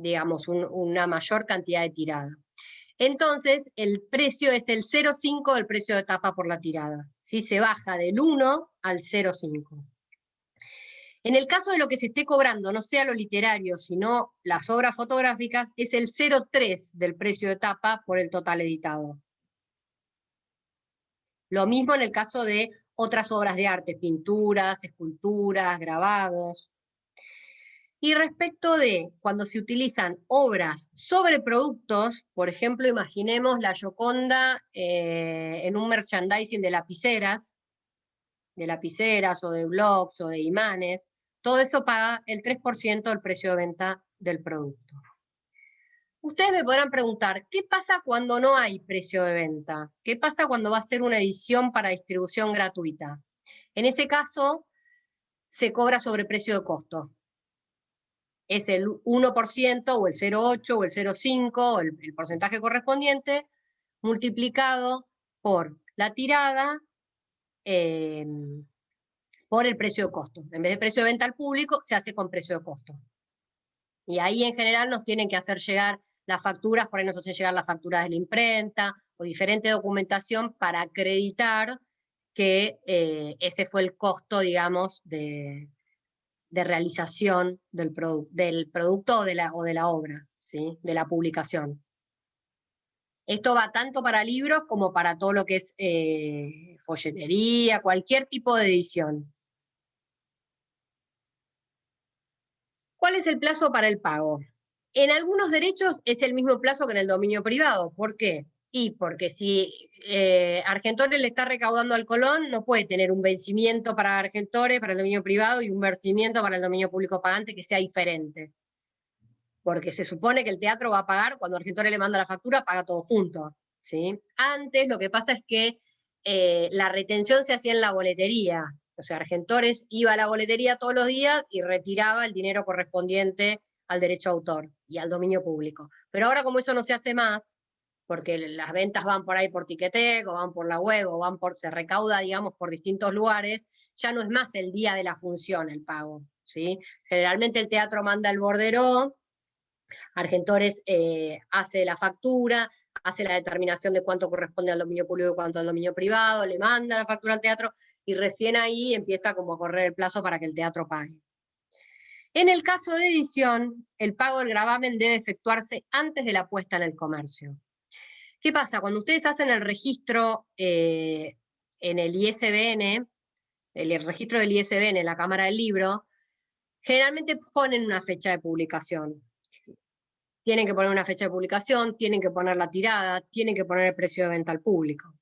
digamos, una mayor cantidad de tirada. Entonces, el precio es el 0,5 del precio de tapa por la tirada, ¿sí? Se baja del 1 al 0,5. En el caso de lo que se esté cobrando, no sea lo literario, sino las obras fotográficas, es el 0,3 del precio de tapa por el total editado. Lo mismo en el caso de otras obras de arte, pinturas, esculturas, grabados. Y respecto de cuando se utilizan obras sobre productos, por ejemplo, imaginemos la Gioconda en un merchandising de lapiceras o de blogs o de imanes, todo eso paga el 3% del precio de venta del producto. Ustedes me podrán preguntar, ¿qué pasa cuando no hay precio de venta? ¿Qué pasa cuando va a ser una edición para distribución gratuita? En ese caso, se cobra sobre precio de costo. Es el 1% o el 0,8 o el 0,5, el porcentaje correspondiente, multiplicado por la tirada, por el precio de costo. En vez de precio de venta al público, se hace con precio de costo. Y ahí en general nos tienen que hacer llegar las facturas, por ahí nos hacen llegar las facturas de la imprenta o diferente documentación para acreditar que ese fue el costo, digamos, de realización del producto o de la obra, ¿sí? De la publicación. Esto va tanto para libros como para todo lo que es folletería, cualquier tipo de edición. ¿Cuál es el plazo para el pago? En algunos derechos es el mismo plazo que en el dominio privado. ¿Por qué? Y porque si Argentores le está recaudando al Colón, no puede tener un vencimiento para Argentores, para el dominio privado, y un vencimiento para el dominio público pagante que sea diferente. Porque se supone que el teatro va a pagar, cuando Argentores le manda la factura, paga todo junto, ¿sí? Antes lo que pasa es que la retención se hacía en la boletería. O sea, Argentores iba a la boletería todos los días y retiraba el dinero correspondiente al derecho a autor y al dominio público. Pero ahora como eso no se hace más, porque las ventas van por ahí por Ticketek, o van por la web, o se recauda, digamos, por distintos lugares, ya no es más el día de la función el pago, ¿sí? Generalmente el teatro manda el borderó, Argentores hace la factura, hace la determinación de cuánto corresponde al dominio público y cuánto al dominio privado, le manda la factura al teatro y recién ahí empieza como a correr el plazo para que el teatro pague. En el caso de edición, el pago del gravamen debe efectuarse antes de la puesta en el comercio. ¿Qué pasa? Cuando ustedes hacen el registro en el ISBN, el registro del ISBN en la Cámara del Libro, generalmente ponen una fecha de publicación. Tienen que poner una fecha de publicación, tienen que poner la tirada, tienen que poner el precio de venta al público.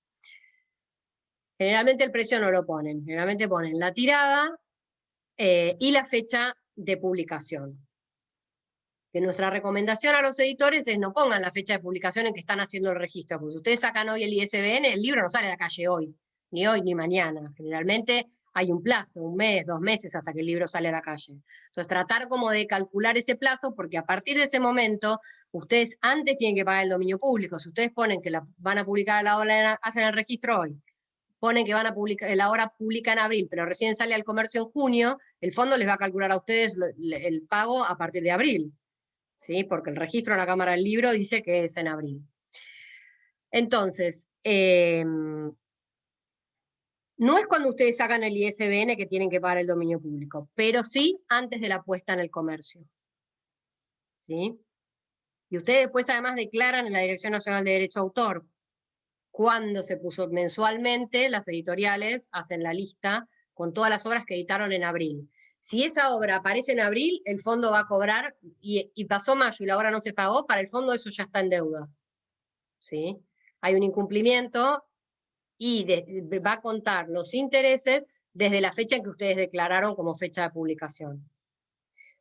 Generalmente el precio no lo ponen, generalmente ponen la tirada y la fecha de publicación. Que nuestra recomendación a los editores es no pongan la fecha de publicación en que están haciendo el registro, porque si ustedes sacan hoy el ISBN, el libro no sale a la calle hoy ni mañana. Generalmente hay un plazo, 1 mes, 2 meses hasta que el libro sale a la calle. Entonces tratar como de calcular ese plazo, porque a partir de ese momento, ustedes antes tienen que pagar el dominio público. Si ustedes ponen que la van a publicar a la hora, hacen el registro hoy, ponen que van a publicar, la hora publica en abril, pero recién sale al comercio en junio, el fondo les va a calcular a ustedes el pago a partir de abril, ¿sí? Porque el registro en la Cámara del Libro dice que es en abril. Entonces, no es cuando ustedes sacan el ISBN que tienen que pagar el dominio público, pero sí antes de la puesta en el comercio, ¿sí? Y ustedes después además declaran en la Dirección Nacional de Derecho a Autor cuando se puso mensualmente, las editoriales hacen la lista con todas las obras que editaron en abril. Si esa obra aparece en abril, el fondo va a cobrar, y pasó mayo y la obra no se pagó, para el fondo eso ya está en deuda. ¿Sí? Hay un incumplimiento y va a contar los intereses desde la fecha en que ustedes declararon como fecha de publicación.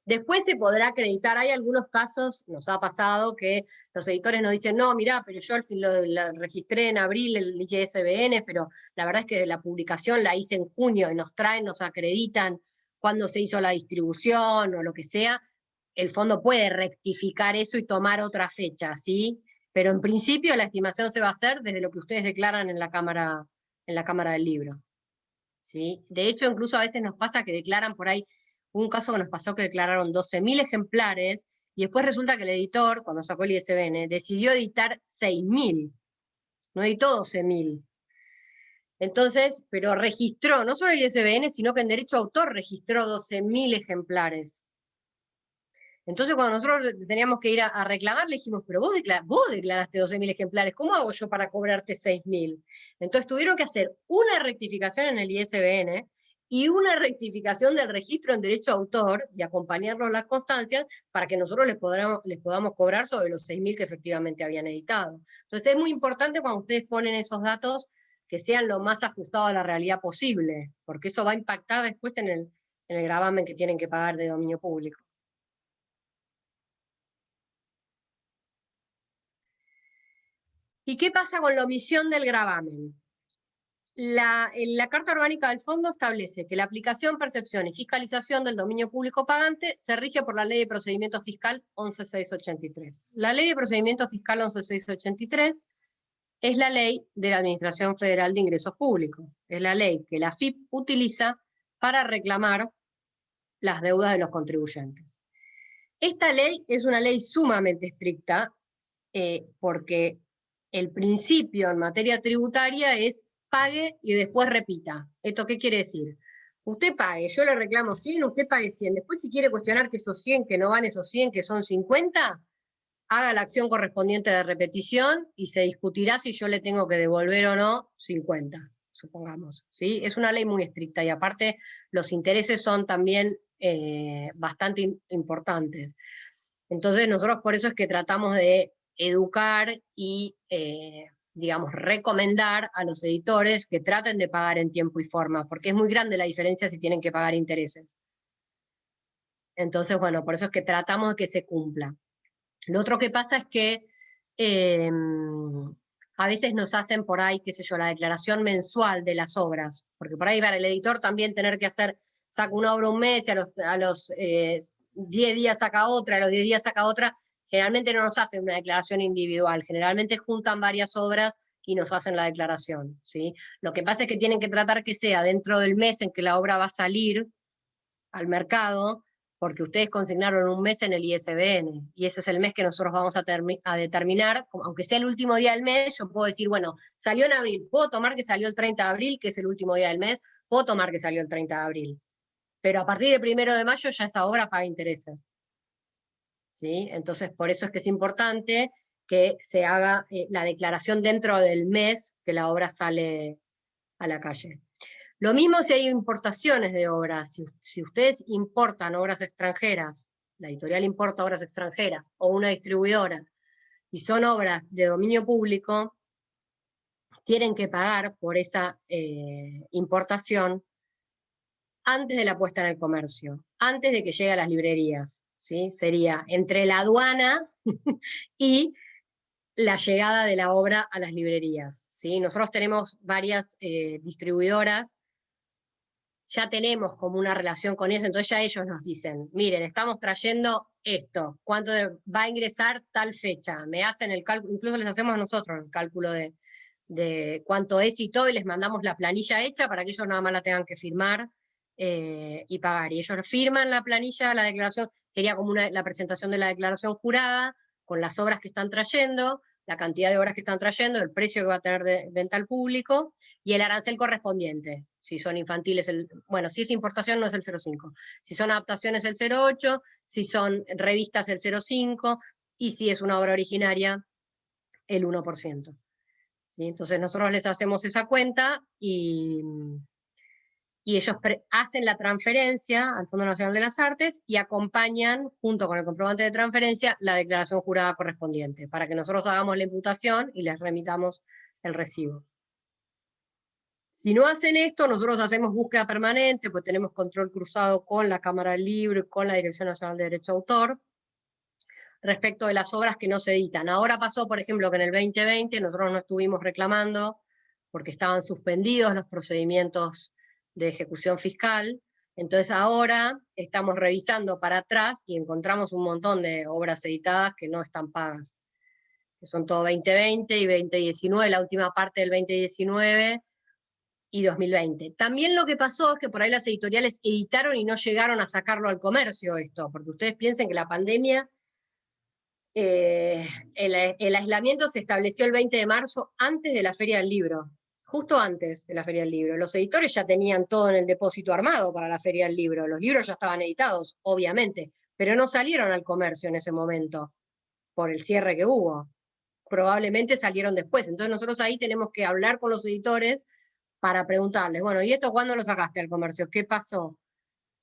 Después se podrá acreditar, hay algunos casos, nos ha pasado que los editores nos dicen, no, mirá, pero yo al fin lo registré en abril el ISBN, pero la verdad es que la publicación la hice en junio y nos traen, nos acreditan cuando se hizo la distribución o lo que sea. El fondo puede rectificar eso y tomar otra fecha, ¿sí? Pero en principio la estimación se va a hacer desde lo que ustedes declaran en la Cámara del Libro. ¿Sí? De hecho, incluso a veces nos pasa que declaran por ahí, un caso que nos pasó que declararon 12.000 ejemplares y después resulta que el editor, cuando sacó el ISBN, decidió editar 6.000, no editó 12.000. Entonces, pero registró, no solo el ISBN, sino que en derecho a autor registró 12.000 ejemplares. Entonces, cuando nosotros teníamos que ir a reclamar, le dijimos, pero vos declaraste 12.000 ejemplares, ¿cómo hago yo para cobrarte 6.000? Entonces tuvieron que hacer una rectificación en el ISBN y una rectificación del registro en derecho a autor y acompañarnos las constancias para que nosotros les podamos cobrar sobre los 6.000 que efectivamente habían editado. Entonces es muy importante cuando ustedes ponen esos datos que sean lo más ajustados a la realidad posible, porque eso va a impactar después en el gravamen que tienen que pagar de dominio público. ¿Y qué pasa con la omisión del gravamen? La Carta Orgánica del Fondo establece que la aplicación, percepción y fiscalización del dominio público pagante se rige por la Ley de Procedimiento Fiscal 11.683. La Ley de Procedimiento Fiscal 11.683 es la ley de la Administración Federal de Ingresos Públicos. Es la ley que la AFIP utiliza para reclamar las deudas de los contribuyentes. Esta ley es una ley sumamente estricta porque el principio en materia tributaria es pague y después repita. ¿Esto qué quiere decir? Usted pague, yo le reclamo 100, usted pague 100. Después si quiere cuestionar que esos 100, que no van esos 100, que son 50, haga la acción correspondiente de repetición y se discutirá si yo le tengo que devolver o no 50, supongamos. ¿Sí? Es una ley muy estricta y aparte los intereses son también bastante importantes. Entonces nosotros por eso es que tratamos de educar y, digamos, recomendar a los editores que traten de pagar en tiempo y forma, porque es muy grande la diferencia si tienen que pagar intereses. Entonces, bueno, por eso es que tratamos de que se cumpla. Lo otro que pasa es que a veces nos hacen por ahí, qué sé yo, la declaración mensual de las obras, porque por ahí va el editor también tener que hacer, saca una obra un mes y a los 10 días saca otra, a los 10 días saca otra. Generalmente no nos hacen una declaración individual, generalmente juntan varias obras y nos hacen la declaración, ¿sí? Lo que pasa es que tienen que tratar que sea dentro del mes en que la obra va a salir al mercado, porque ustedes consignaron un mes en el ISBN, y ese es el mes que nosotros vamos a determinar, aunque sea el último día del mes, yo puedo decir, bueno, salió en abril, puedo tomar que salió el 30 de abril, que es el último día del mes, puedo tomar que salió el 30 de abril, pero a partir del 1 de mayo ya esa obra paga intereses. ¿Sí? Entonces, por eso es que es importante que se haga la declaración dentro del mes que la obra sale a la calle. Lo mismo si hay importaciones de obras. Si ustedes importan obras extranjeras, la editorial importa obras extranjeras o una distribuidora, y son obras de dominio público, tienen que pagar por esa importación antes de la puesta en el comercio, antes de que llegue a las librerías. ¿Sí? Sería entre la aduana y la llegada de la obra a las librerías. ¿Sí? Nosotros tenemos varias distribuidoras, ya tenemos como una relación con eso, entonces ya ellos nos dicen, miren, estamos trayendo esto, ¿cuánto va a ingresar tal fecha? Me hacen el cálculo, incluso les hacemos nosotros el cálculo de cuánto es y todo, y les mandamos la planilla hecha para que ellos nada más la tengan que firmar y pagar. Y ellos firman la planilla, la declaración, sería como la presentación de la declaración jurada, con las obras que están trayendo, la cantidad de obras que están trayendo, el precio que va a tener de venta al público y el arancel correspondiente. Si son infantiles, bueno, si es importación no es el 0,5. Si son adaptaciones el 0,8, si son revistas el 0,5. y si es una obra originaria, el 1%. ¿Sí? Entonces nosotros les hacemos esa cuenta y ellos hacen la transferencia al Fondo Nacional de las Artes y acompañan, junto con el comprobante de transferencia, la declaración jurada correspondiente, para que nosotros hagamos la imputación y les remitamos el recibo. Si no hacen esto, nosotros hacemos búsqueda permanente, pues tenemos control cruzado con la Cámara del Libro y con la Dirección Nacional de Derecho de Autor, respecto de las obras que no se editan. Ahora pasó, por ejemplo, que en el 2020 nosotros no estuvimos reclamando porque estaban suspendidos los procedimientos de ejecución fiscal. Entonces ahora estamos revisando para atrás y encontramos un montón de obras editadas que no están pagas, que son todo 2020 y 2019, la última parte del 2019 y 2020. También lo que pasó es que por ahí las editoriales editaron y no llegaron a sacarlo al comercio esto, porque ustedes piensen que la pandemia, el aislamiento se estableció el 20 de marzo antes de la Feria del Libro, justo antes de la Feria del Libro. Los editores ya tenían todo en el depósito armado para la Feria del Libro, los libros ya estaban editados, obviamente, pero no salieron al comercio en ese momento, por el cierre que hubo. Probablemente salieron después. Entonces nosotros ahí tenemos que hablar con los editores para preguntarles, bueno, ¿y esto cuándo lo sacaste al comercio? ¿Qué pasó?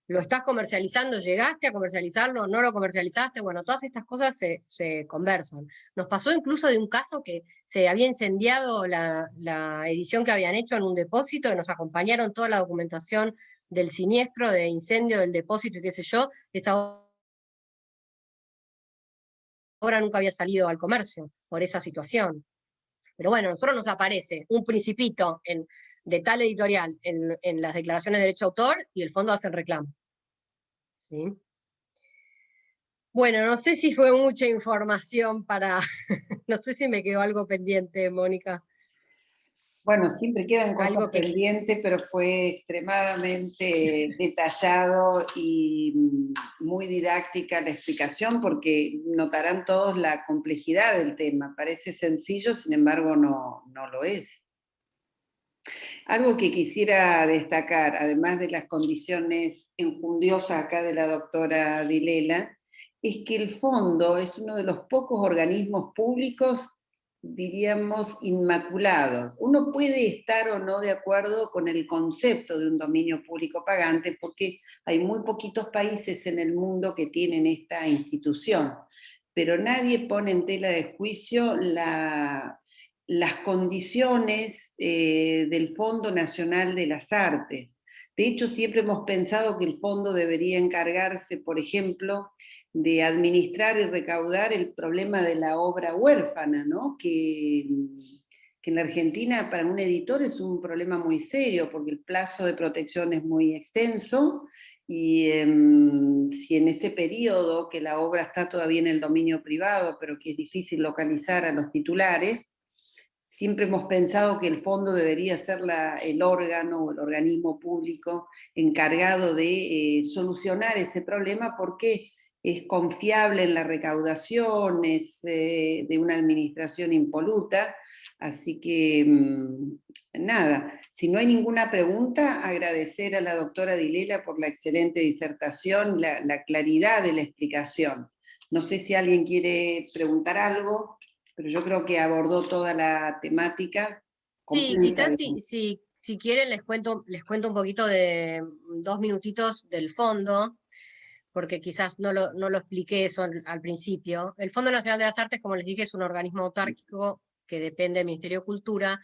¿Lo estás comercializando? ¿Llegaste a comercializarlo? ¿No lo comercializaste? Bueno, todas estas cosas se conversan. Nos pasó incluso de un caso que se había incendiado la edición que habían hecho en un depósito, y nos acompañaron toda la documentación del siniestro, de incendio del depósito y qué sé yo. Esa obra nunca había salido al comercio por esa situación. Pero bueno, a nosotros nos aparece un principito de tal editorial en las declaraciones de derecho de autor y el fondo hace el reclamo. ¿Sí? Bueno, no sé si fue mucha información para... no sé si me quedó algo pendiente, Mónica. Bueno, siempre quedan cosas Algo que... pendientes, pero fue extremadamente detallado y muy didáctica la explicación, porque notarán todos la complejidad del tema. Parece sencillo, sin embargo no lo es. Algo que quisiera destacar, además de las condiciones enjundiosas acá de la doctora Dilela, es que el fondo es uno de los pocos organismos públicos, diríamos, inmaculados. Uno puede estar o no de acuerdo con el concepto de un dominio público pagante, porque hay muy poquitos países en el mundo que tienen esta institución, pero nadie pone en tela de juicio las condiciones del Fondo Nacional de las Artes. De hecho, siempre hemos pensado que el fondo debería encargarse, por ejemplo, de administrar y recaudar el problema de la obra huérfana, ¿no? Que en la Argentina para un editor es un problema muy serio, porque el plazo de protección es muy extenso, y si en ese periodo que la obra está todavía en el dominio privado, pero que es difícil localizar a los titulares, siempre hemos pensado que el fondo debería ser el órgano o el organismo público encargado de solucionar ese problema, porque es confiable en la recaudación, es de una administración impoluta. Así que, nada, si no hay ninguna pregunta, agradecer a la doctora Dilela por la excelente disertación, la claridad de la explicación. No sé si alguien quiere preguntar algo, pero yo creo que abordó toda la temática Sí, completa. quizás si quieren les cuento un poquito de 2 minutitos del fondo, porque quizás no lo expliqué eso al principio. El Fondo Nacional de las Artes, como les dije, es un organismo autárquico que depende del Ministerio de Cultura,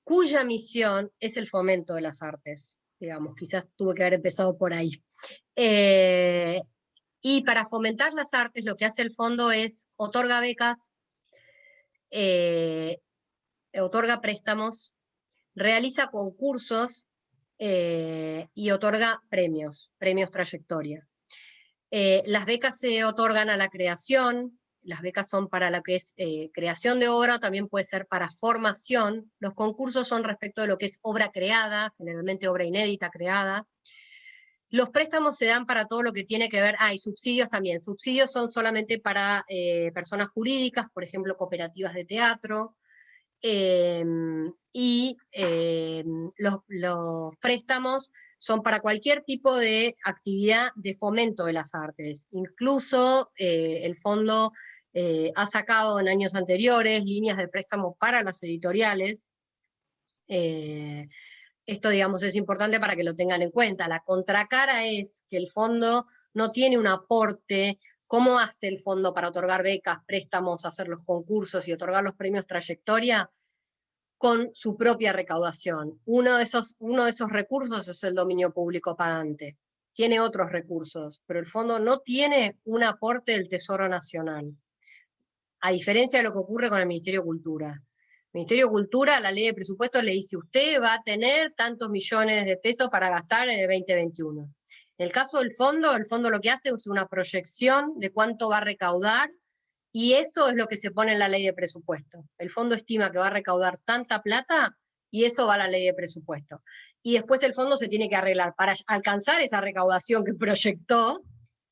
cuya misión es el fomento de las artes. Digamos, quizás tuve que haber empezado por ahí. Y para fomentar las artes, lo que hace el fondo es otorga becas, otorga préstamos, realiza concursos y otorga premios trayectoria. Las becas se otorgan a la creación, las becas son para lo que es creación de obra, también puede ser para formación. Los concursos son respecto de lo que es obra creada, generalmente obra inédita creada. Los préstamos se dan para todo lo que tiene que ver, y subsidios también. Subsidios son solamente para personas jurídicas, por ejemplo, cooperativas de teatro, los préstamos son para cualquier tipo de actividad de fomento de las artes. Incluso el fondo ha sacado en años anteriores líneas de préstamo para las editoriales. Esto, digamos, es importante para que lo tengan en cuenta. La contracara es que el fondo no tiene un aporte. ¿Cómo hace el fondo para otorgar becas, préstamos, hacer los concursos y otorgar los premios trayectoria? Con su propia recaudación. Uno de esos recursos es el dominio público pagante. Tiene otros recursos, pero el fondo no tiene un aporte del Tesoro Nacional, a diferencia de lo que ocurre con el Ministerio de Cultura. El Ministerio de Cultura, la ley de presupuestos le dice, usted va a tener tantos millones de pesos para gastar en el 2021. En el caso del fondo, el fondo lo que hace es una proyección de cuánto va a recaudar, y eso es lo que se pone en la ley de presupuesto. El fondo estima que va a recaudar tanta plata y eso va a la ley de presupuesto. Y después el fondo se tiene que arreglar para alcanzar esa recaudación que proyectó,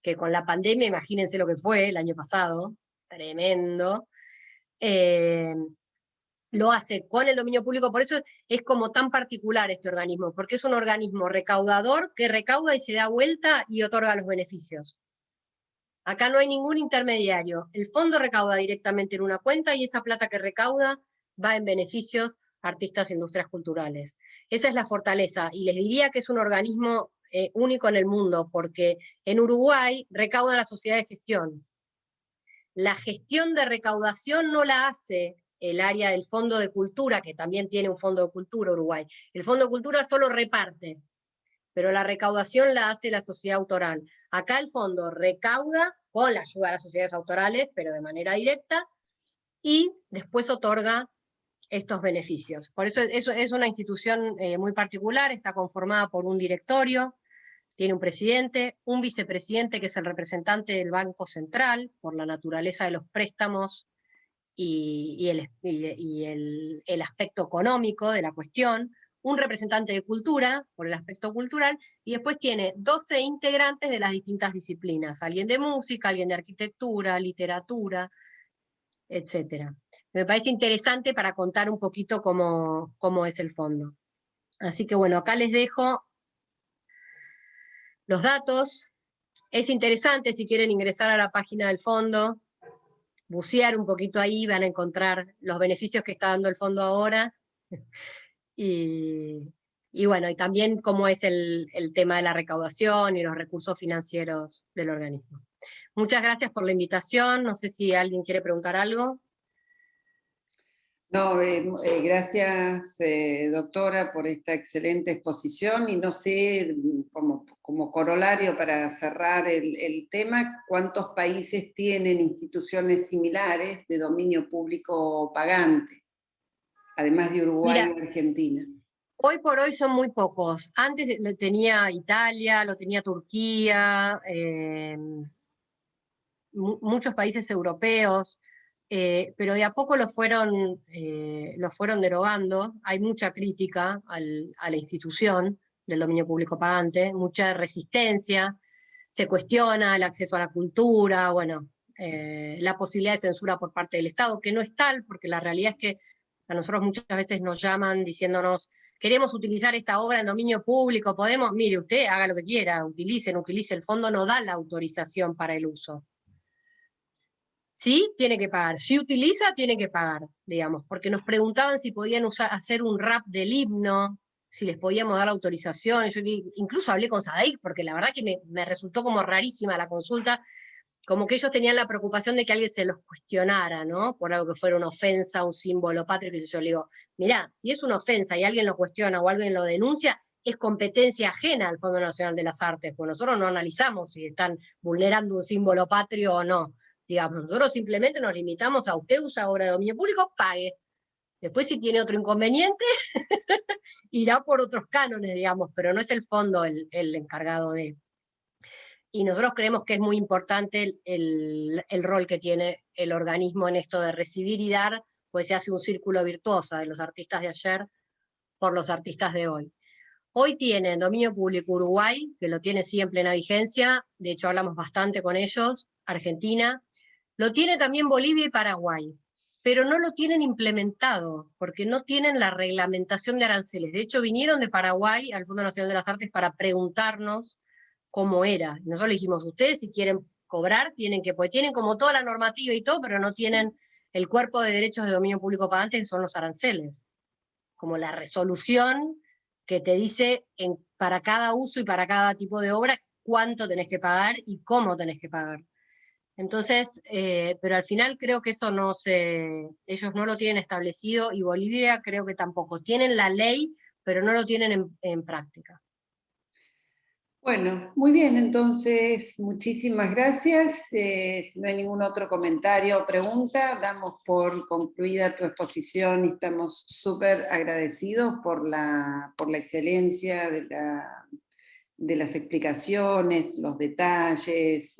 que con la pandemia, imagínense lo que fue el año pasado, tremendo. Lo hace con el dominio público, por eso es como tan particular este organismo, porque es un organismo recaudador que recauda y se da vuelta y otorga los beneficios. Acá no hay ningún intermediario. El fondo recauda directamente en una cuenta y esa plata que recauda va en beneficios a artistas e industrias culturales. Esa es la fortaleza, y les diría que es un organismo único en el mundo, porque en Uruguay recauda la sociedad de gestión. La gestión de recaudación no la hace el área del Fondo de Cultura, que también tiene un Fondo de Cultura Uruguay. El Fondo de Cultura solo reparte, pero la recaudación la hace la sociedad autoral. Acá el fondo recauda con la ayuda de las sociedades autorales, pero de manera directa, y después otorga estos beneficios. Por eso es una institución muy particular, está conformada por un directorio, tiene un presidente, un vicepresidente que es el representante del Banco Central, por la naturaleza de los préstamos y el aspecto económico de la cuestión, un representante de cultura, por el aspecto cultural, y después tiene 12 integrantes de las distintas disciplinas, alguien de música, alguien de arquitectura, literatura, etc. Me parece interesante para contar un poquito cómo es el fondo. Así que bueno, acá les dejo los datos. Es interesante si quieren ingresar a la página del fondo, bucear un poquito ahí, van a encontrar los beneficios que está dando el fondo ahora. Y bueno, y también cómo es el tema de la recaudación y los recursos financieros del organismo. Muchas gracias por la invitación. No sé si alguien quiere preguntar algo. No, gracias, doctora, por esta excelente exposición, y no sé, como corolario para cerrar el tema, ¿cuántos países tienen instituciones similares de dominio público pagante, además de Uruguay y Argentina? Hoy por hoy son muy pocos. Antes lo tenía Italia, lo tenía Turquía, muchos países europeos, pero de a poco lo fueron derogando. Hay mucha crítica a la institución del dominio público pagante, mucha resistencia, se cuestiona el acceso a la cultura, bueno, la posibilidad de censura por parte del Estado, que no es tal, porque la realidad es que a nosotros muchas veces nos llaman diciéndonos, queremos utilizar esta obra en dominio público, podemos, mire, usted haga lo que quiera, utilice, el fondo no da la autorización para el uso. Sí, tiene que pagar. Si utiliza, tiene que pagar, digamos, porque nos preguntaban si podían hacer un rap del himno, si les podíamos dar autorización. Yo incluso hablé con Sadaic, porque la verdad que me resultó como rarísima la consulta, como que ellos tenían la preocupación de que alguien se los cuestionara, ¿no? Por algo que fuera una ofensa, un símbolo patrio, que yo le digo, mirá, si es una ofensa y alguien lo cuestiona o alguien lo denuncia, es competencia ajena al Fondo Nacional de las Artes, pues nosotros no analizamos si están vulnerando un símbolo patrio o no. Digamos, nosotros simplemente nos limitamos a usted usa obra de dominio público, pague. Después si tiene otro inconveniente, irá por otros cánones, digamos, pero no es el fondo el encargado de. Y nosotros creemos que es muy importante el rol que tiene el organismo en esto de recibir y dar, pues se hace un círculo virtuoso de los artistas de ayer por los artistas de hoy. Hoy tiene dominio público Uruguay, que lo tiene sí en plena vigencia, de hecho hablamos bastante con ellos, Argentina, lo tiene también Bolivia y Paraguay, pero no lo tienen implementado, porque no tienen la reglamentación de aranceles. De hecho, vinieron de Paraguay al Fondo Nacional de las Artes para preguntarnos cómo era. Nosotros le dijimos, ustedes si quieren cobrar, porque tienen como toda la normativa y todo, pero no tienen el cuerpo de derechos de dominio público pagante, que son los aranceles, como la resolución que te dice para cada uso y para cada tipo de obra cuánto tenés que pagar y cómo tenés que pagar. Entonces, pero al final creo que eso ellos no lo tienen establecido y Bolivia creo que tampoco. Tienen la ley, pero no lo tienen en práctica. Bueno, muy bien, entonces muchísimas gracias. Si no hay ningún otro comentario o pregunta, damos por concluida tu exposición y estamos súper agradecidos por la excelencia de las explicaciones, los detalles,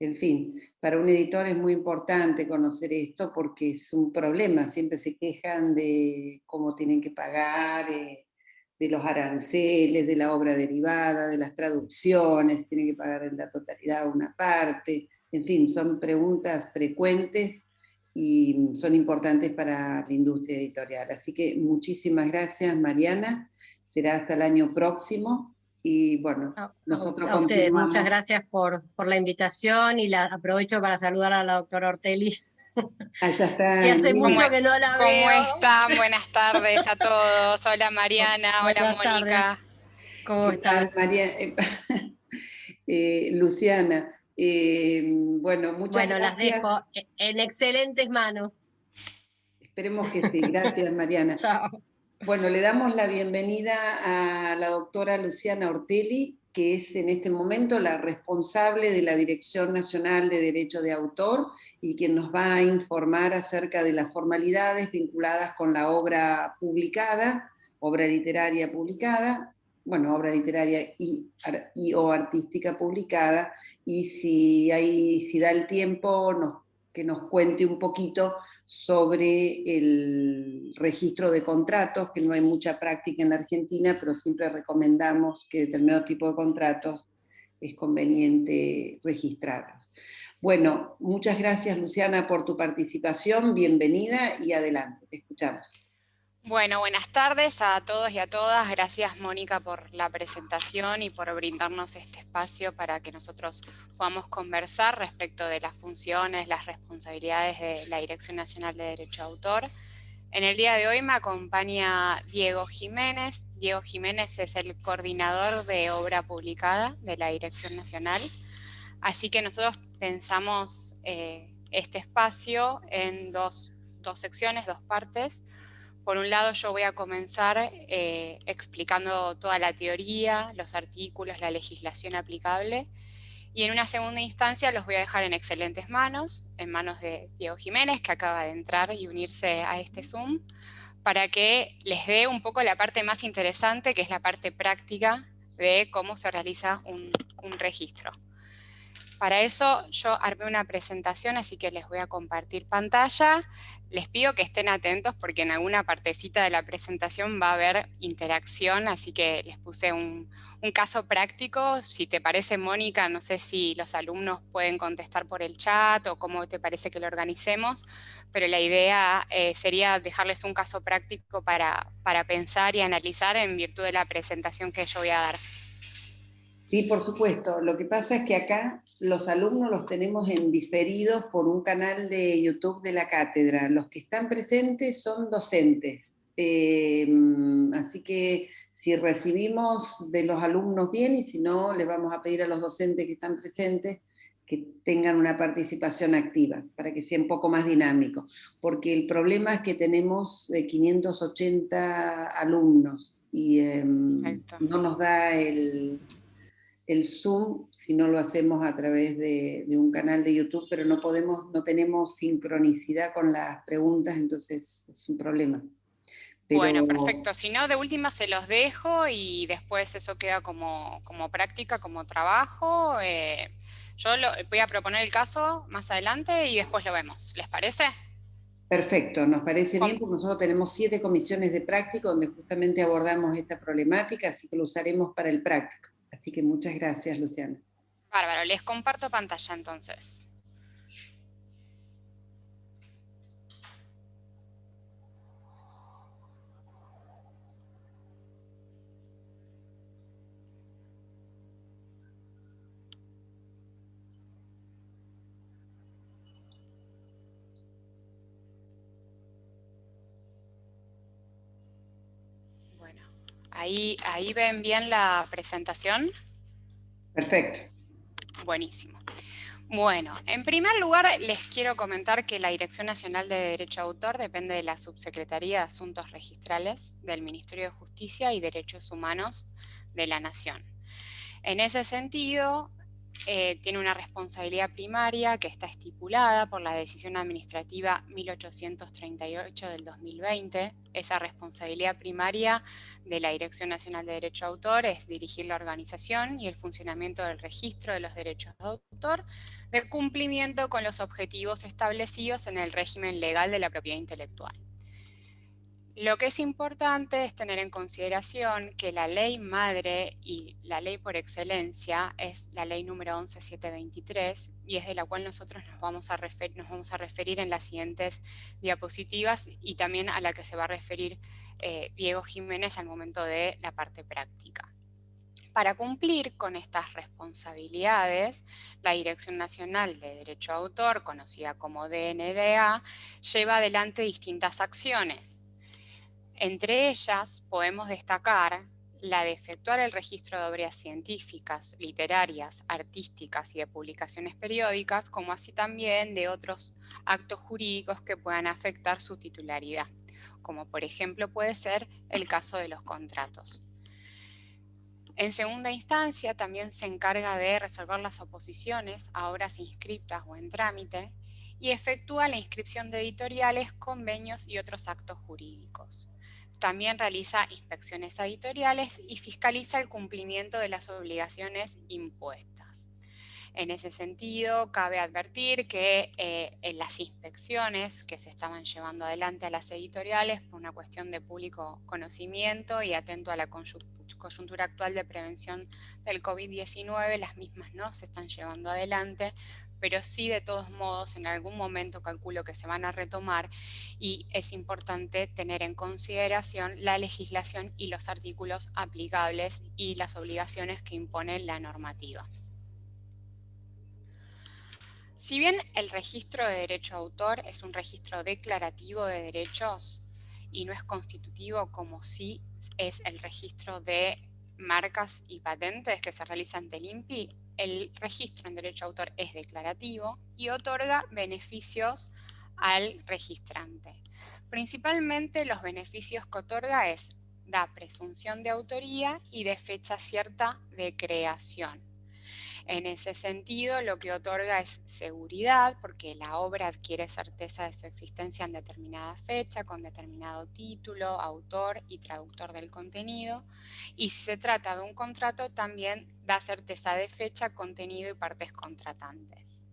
en fin, para un editor es muy importante conocer esto porque es un problema, siempre se quejan de cómo tienen que pagar, de los aranceles, de la obra derivada, de las traducciones, tienen que pagar en la totalidad una parte, en fin, son preguntas frecuentes y son importantes para la industria editorial. Así que muchísimas gracias, Mariana, será hasta el año próximo. Y bueno, nosotros A ustedes, muchas continuamos. gracias por la invitación y aprovecho para saludar a la doctora Ortelli, Allá que está hace ¿Cómo, mucho Luis. que no la cómo veo. están? Buenas tardes a todos. Hola Mariana, hola Buenas tardes, Mónica. ¿cómo ¿Qué tal, estás? María? Luciana. Bueno, muchas Bueno, las gracias. dejo en excelentes manos. Esperemos que sí. Gracias, Mariana. Chao. Bueno, le damos la bienvenida a la doctora Luciana Ortelli, que es en este momento la responsable de la Dirección Nacional de Derecho de Autor y quien nos va a informar acerca de las formalidades vinculadas con la obra publicada, obra literaria publicada, bueno, obra literaria o artística publicada, y si da el tiempo, que nos cuente un poquito sobre el registro de contratos, que no hay mucha práctica en la Argentina, pero siempre recomendamos que determinado tipo de contratos es conveniente registrarlos. Bueno, muchas gracias, Luciana, por tu participación, bienvenida y adelante, te escuchamos. Bueno, buenas tardes a todos y a todas. Gracias, Mónica, por la presentación y por brindarnos este espacio para que nosotros podamos conversar respecto de las funciones, las responsabilidades de la Dirección Nacional de Derecho de Autor. En el día de hoy me acompaña Diego Jiménez. Diego Jiménez es el coordinador de obra publicada de la Dirección Nacional. Así que nosotros pensamos este espacio en dos secciones, dos partes. Por un lado, yo voy a comenzar explicando toda la teoría, los artículos, la legislación aplicable. Y en una segunda instancia los voy a dejar en excelentes manos, en manos de Diego Jiménez, que acaba de entrar y unirse a este Zoom, para que les dé un poco la parte más interesante, que es la parte práctica de cómo se realiza un registro. Para eso yo armé una presentación, así que les voy a compartir pantalla. Les pido que estén atentos porque en alguna partecita de la presentación va a haber interacción, así que les puse un caso práctico. Si te parece, Mónica, no sé si los alumnos pueden contestar por el chat o cómo te parece que lo organicemos, pero la idea sería dejarles un caso práctico para pensar y analizar en virtud de la presentación que yo voy a dar. Sí, por supuesto. Lo que pasa es que acá los alumnos los tenemos en diferidos por un canal de YouTube de la cátedra. Los que están presentes son docentes. Así que si recibimos de los alumnos bien y si no, les vamos a pedir a los docentes que están presentes que tengan una participación activa para que sea un poco más dinámico. Porque el problema es que tenemos 580 alumnos y no nos da el Zoom si no lo hacemos a través de un canal de YouTube, pero no tenemos sincronicidad con las preguntas, entonces es un problema. Pero bueno, perfecto. Si no, de última se los dejo y después eso queda como práctica, como trabajo. Yo voy a proponer el caso más adelante y después lo vemos. ¿Les parece? perfecto, nos parece bien porque nosotros tenemos 7 comisiones de práctica donde justamente abordamos esta problemática, así que lo usaremos para el práctico. Así que muchas gracias, Luciana. Bárbaro, les comparto pantalla entonces. Ahí ven bien la presentación. Perfecto. Buenísimo. Bueno, en primer lugar les quiero comentar que la Dirección Nacional de Derecho de Autor depende de la Subsecretaría de Asuntos Registrales del Ministerio de Justicia y Derechos Humanos de la Nación. En ese sentido, tiene una responsabilidad primaria que está estipulada por la Decisión Administrativa 1838 del 2020. Esa responsabilidad primaria de la Dirección Nacional de Derecho de Autor es dirigir la organización y el funcionamiento del registro de los derechos de autor de cumplimiento con los objetivos establecidos en el régimen legal de la propiedad intelectual. Lo que es importante es tener en consideración que la ley madre y la ley por excelencia es la ley número 11723 y es de la cual nosotros nos vamos a referir en las siguientes diapositivas y también a la que se va a referir Diego Jiménez al momento de la parte práctica. Para cumplir con estas responsabilidades, la Dirección Nacional de Derecho de Autor, conocida como DNDA, lleva adelante distintas acciones. Entre ellas podemos destacar la de efectuar el registro de obras científicas, literarias, artísticas y de publicaciones periódicas, como así también de otros actos jurídicos que puedan afectar su titularidad, como por ejemplo puede ser el caso de los contratos. En segunda instancia, también se encarga de resolver las oposiciones a obras inscriptas o en trámite y efectúa la inscripción de editoriales, convenios y otros actos jurídicos. También realiza inspecciones editoriales y fiscaliza el cumplimiento de las obligaciones impuestas. En ese sentido, cabe advertir que en las inspecciones que se estaban llevando adelante a las editoriales por una cuestión de público conocimiento y atento a la coyuntura actual de prevención del COVID-19, las mismas no se están llevando adelante, pero sí de todos modos en algún momento calculo que se van a retomar y es importante tener en consideración la legislación y los artículos aplicables y las obligaciones que impone la normativa. Si bien el registro de derecho de autor es un registro declarativo de derechos y no es constitutivo como sí es el registro de marcas y patentes que se realiza ante el INPI, el registro en derecho de autor es declarativo y otorga beneficios al registrante. Principalmente los beneficios que otorga da presunción de autoría y de fecha cierta de creación. En ese sentido, lo que otorga es seguridad, porque la obra adquiere certeza de su existencia en determinada fecha, con determinado título, autor y traductor del contenido. Y si se trata de un contrato, también da certeza de fecha, contenido y partes contratantes.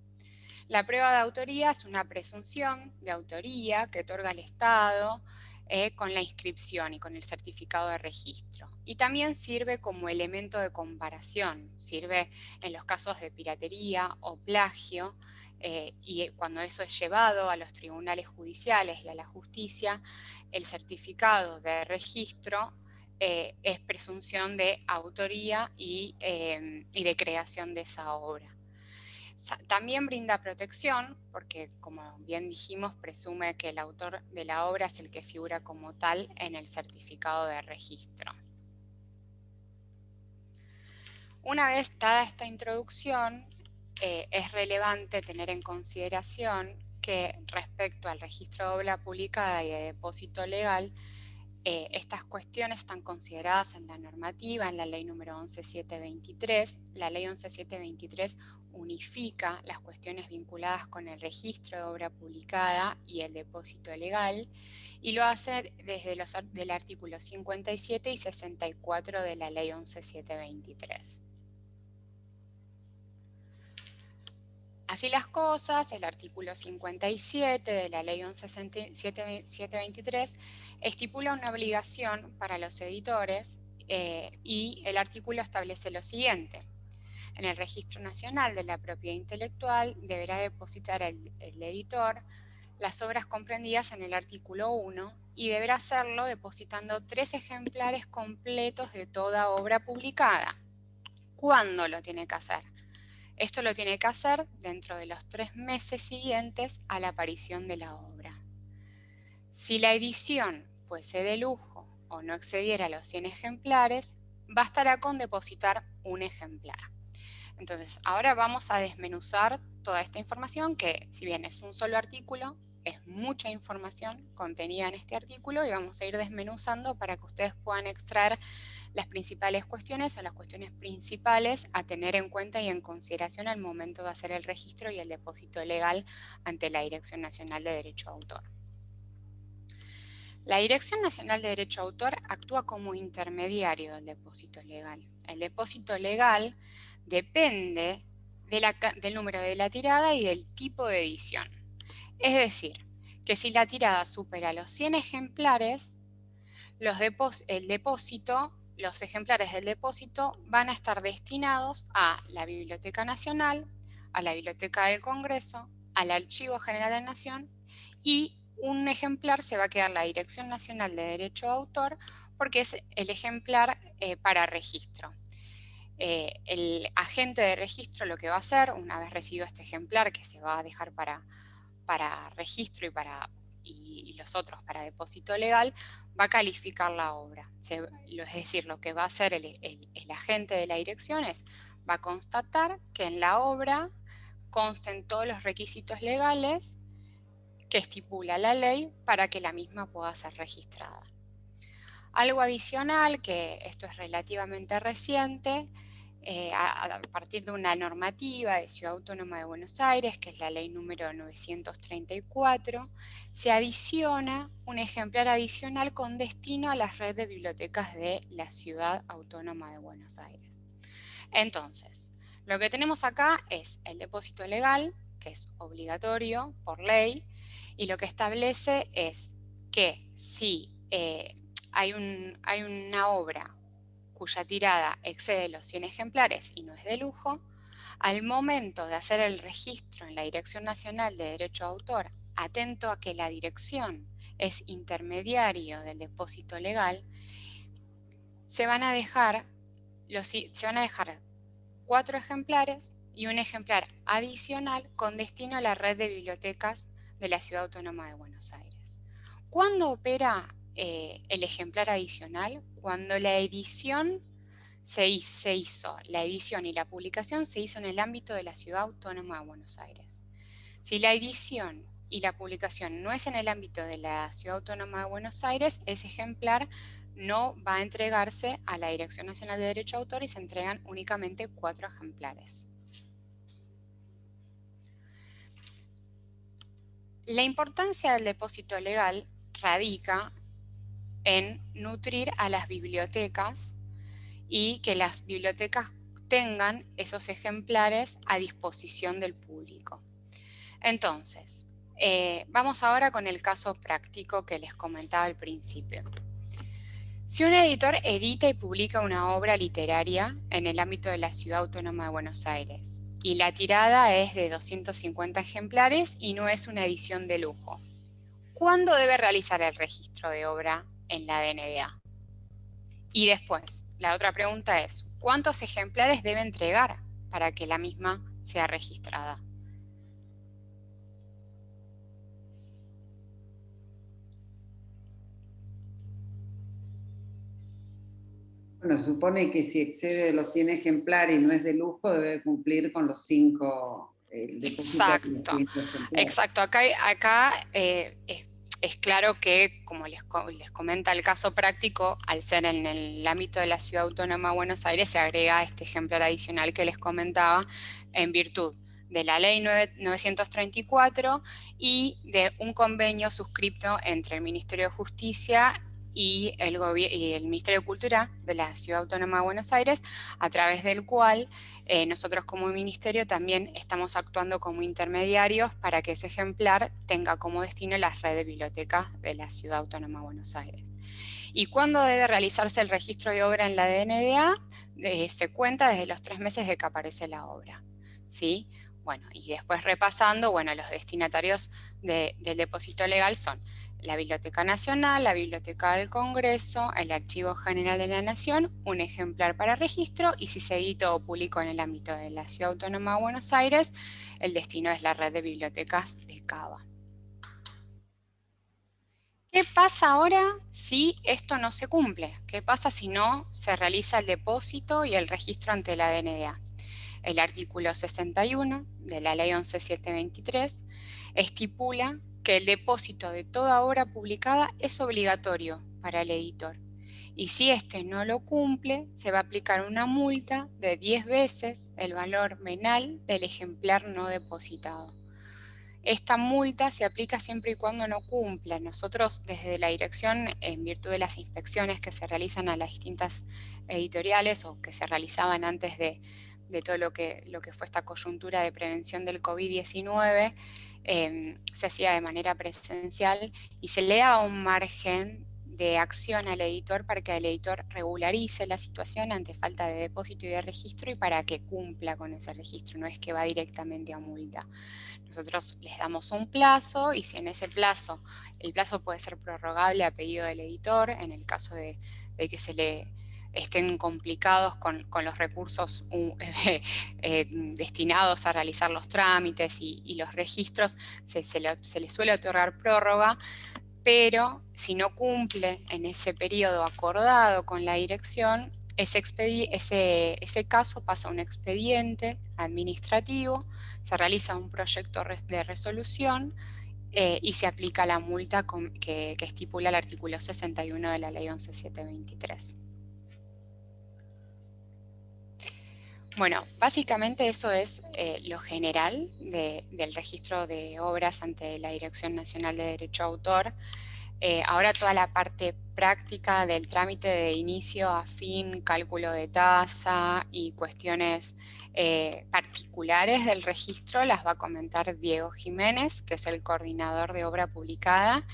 La prueba de autoría es una presunción de autoría que otorga el Estado con la inscripción y con el certificado de registro. Y también sirve como elemento de comparación, sirve en los casos de piratería o plagio, y cuando eso es llevado a los tribunales judiciales y a la justicia, el certificado de registro es presunción de autoría y de creación de esa obra. También brinda protección, porque como bien dijimos, presume que el autor de la obra es el que figura como tal en el certificado de registro. Una vez dada esta introducción, es relevante tener en consideración que respecto al registro de obra publicada y de depósito legal, estas cuestiones están consideradas en la normativa, en la ley número 11723. La ley 11723 unifica las cuestiones vinculadas con el registro de obra publicada y el depósito legal, y lo hace desde del artículo 57 y 64 de la ley 11723. Así las cosas, el artículo 57 de la ley 11723 estipula una obligación para los editores y el artículo establece lo siguiente. En el Registro Nacional de la Propiedad Intelectual deberá depositar el editor las obras comprendidas en el artículo 1 y deberá hacerlo depositando 3 ejemplares completos de toda obra publicada. ¿Cuándo lo tiene que hacer? Esto lo tiene que hacer dentro de los 3 meses siguientes a la aparición de la obra. Si la edición fuese de lujo o no excediera los 100 ejemplares, bastará con depositar un ejemplar. Entonces, ahora vamos a desmenuzar toda esta información que, si bien es un solo artículo, es mucha información contenida en este artículo y vamos a ir desmenuzando para que ustedes puedan extraer las principales cuestiones o las cuestiones principales a tener en cuenta y en consideración al momento de hacer el registro y el depósito legal ante la Dirección Nacional de Derecho de Autor. La Dirección Nacional de Derecho de Autor actúa como intermediario del depósito legal. El depósito legal depende del número de la tirada y del tipo de edición. Es decir, que si la tirada supera los 100 ejemplares, los ejemplares del depósito van a estar destinados a la Biblioteca Nacional, a la Biblioteca del Congreso, al Archivo General de la Nación, y un ejemplar se va a quedar la Dirección Nacional de Derecho de Autor porque es el ejemplar para registro. El agente de registro lo que va a hacer, una vez recibido este ejemplar que se va a dejar para registro y los otros para depósito legal, va a calificar la obra. Es decir, lo que va a hacer el agente de la dirección va a constatar que en la obra consten todos los requisitos legales que estipula la ley para que la misma pueda ser registrada. Algo adicional, que esto es relativamente reciente, a partir de una normativa de Ciudad Autónoma de Buenos Aires, que es la ley número 934, se adiciona un ejemplar adicional con destino a la red de bibliotecas de la Ciudad Autónoma de Buenos Aires. Entonces, lo que tenemos acá es el depósito legal, que es obligatorio por ley, y lo que establece es que si hay una obra cuya tirada excede los 100 ejemplares y no es de lujo, al momento de hacer el registro en la Dirección Nacional de Derecho de Autor, atento a que la dirección es intermediario del depósito legal, se van a dejar 4 ejemplares y un ejemplar adicional con destino a la red de bibliotecas de la Ciudad Autónoma de Buenos Aires. ¿Cuándo opera el ejemplar adicional? Cuando la edición la edición y la publicación se hizo en el ámbito de la Ciudad Autónoma de Buenos Aires. Si la edición y la publicación no es en el ámbito de la Ciudad Autónoma de Buenos Aires, ese ejemplar no va a entregarse a la Dirección Nacional de Derecho de Autor y se entregan únicamente 4 ejemplares. La importancia del depósito legal radica en nutrir a las bibliotecas y que las bibliotecas tengan esos ejemplares a disposición del público. Entonces, vamos ahora con el caso práctico que les comentaba al principio. Si un editor edita y publica una obra literaria en el ámbito de la Ciudad Autónoma de Buenos Aires y la tirada es de 250 ejemplares y no es una edición de lujo, ¿cuándo debe realizar el registro de obra en la DNDA? Y después, la otra pregunta es, ¿cuántos ejemplares debe entregar para que la misma sea registrada? Bueno, supone que si excede de los 100 ejemplares y no es de lujo, debe cumplir con los 5. Exacto, exacto. Acá es claro que, como les comenta el caso práctico, al ser en el ámbito de la Ciudad Autónoma de Buenos Aires, se agrega este ejemplar adicional que les comentaba en virtud de la ley 934 y de un convenio suscripto entre el Ministerio de Justicia y el Ministerio de Cultura de la Ciudad Autónoma de Buenos Aires, a través del cual nosotros como ministerio también estamos actuando como intermediarios para que ese ejemplar tenga como destino la red de bibliotecas de la Ciudad Autónoma de Buenos Aires. ¿Y cuándo debe realizarse el registro de obra en la DNDA? Se cuenta desde los 3 meses de que aparece la obra, ¿sí? Bueno, y después repasando, bueno, los destinatarios del depósito legal son la Biblioteca Nacional, la Biblioteca del Congreso, el Archivo General de la Nación, un ejemplar para registro, y si se editó o publicó en el ámbito de la Ciudad Autónoma de Buenos Aires, el destino es la red de bibliotecas de Cava. ¿Qué pasa ahora si esto no se cumple? ¿Qué pasa si no se realiza el depósito y el registro ante la DNDA? El artículo 61 de la Ley 11.723 estipula que el depósito de toda obra publicada es obligatorio para el editor. Y si éste no lo cumple, se va a aplicar una multa de 10 veces el valor venal del ejemplar no depositado. Esta multa se aplica siempre y cuando no cumpla. Nosotros desde la dirección, en virtud de las inspecciones que se realizan a las distintas editoriales o que se realizaban antes de todo lo que fue esta coyuntura de prevención del COVID-19, se hacía de manera presencial y se le daba un margen de acción al editor para que el editor regularice la situación ante falta de depósito y de registro y para que cumpla con ese registro, no es que va directamente a multa. Nosotros les damos un plazo y si en ese plazo, el plazo puede ser prorrogable a pedido del editor, en el caso de que se le estén complicados con los recursos destinados a realizar los trámites y los registros, se le suele otorgar prórroga, pero si no cumple en ese periodo acordado con la dirección, ese caso pasa a un expediente administrativo, se realiza un proyecto de resolución y se aplica la multa que estipula el artículo 61 de la Ley 11.723. Bueno, básicamente eso es lo general del registro de obras ante la Dirección Nacional de Derecho a Autor. Ahora toda la parte práctica del trámite de inicio a fin, cálculo de tasa y cuestiones particulares del registro las va a comentar Diego Jiménez, que es el coordinador de obra publicada.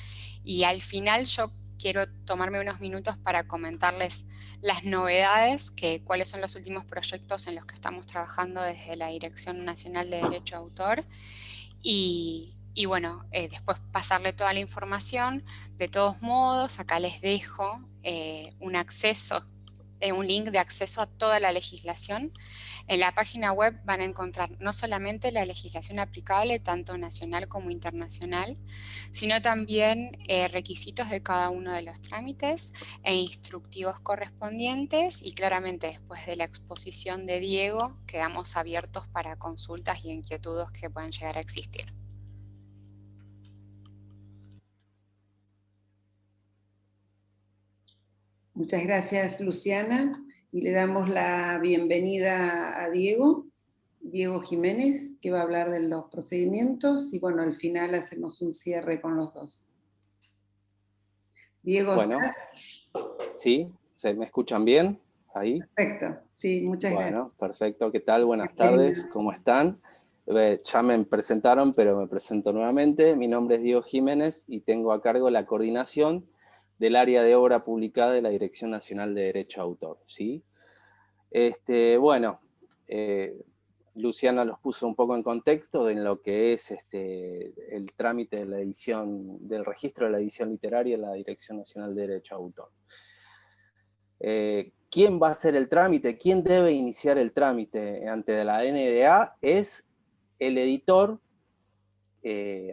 Y al final yo quiero tomarme unos minutos para comentarles las novedades, cuáles son los últimos proyectos en los que estamos trabajando desde la Dirección Nacional de Derecho a Autor. Y bueno, después pasarle toda la información. De todos modos, acá les dejo un link de acceso a toda la legislación. En la página web van a encontrar no solamente la legislación aplicable, tanto nacional como internacional, sino también requisitos de cada uno de los trámites e instructivos correspondientes, y claramente después de la exposición de Diego quedamos abiertos para consultas y inquietudes que puedan llegar a existir. Muchas gracias, Luciana, y le damos la bienvenida a Diego Jiménez, que va a hablar de los procedimientos, y bueno, al final hacemos un cierre con los dos. Diego, bueno, ¿estás? Sí, ¿se me escuchan bien ahí? Perfecto, sí, muchas gracias. Bueno, perfecto, ¿qué tal? Buenas tardes, ¿cómo están? Ya me presentaron, pero me presento nuevamente. Mi nombre es Diego Jiménez y tengo a cargo la coordinación del área de obra publicada de la Dirección Nacional de Derecho a Autor, ¿sí? Luciana los puso un poco en contexto en lo que es el trámite de la edición, del registro de la edición literaria en la Dirección Nacional de Derecho a Autor. ¿Quién va a hacer el trámite? ¿Quién debe iniciar el trámite ante la NDA? Es el editor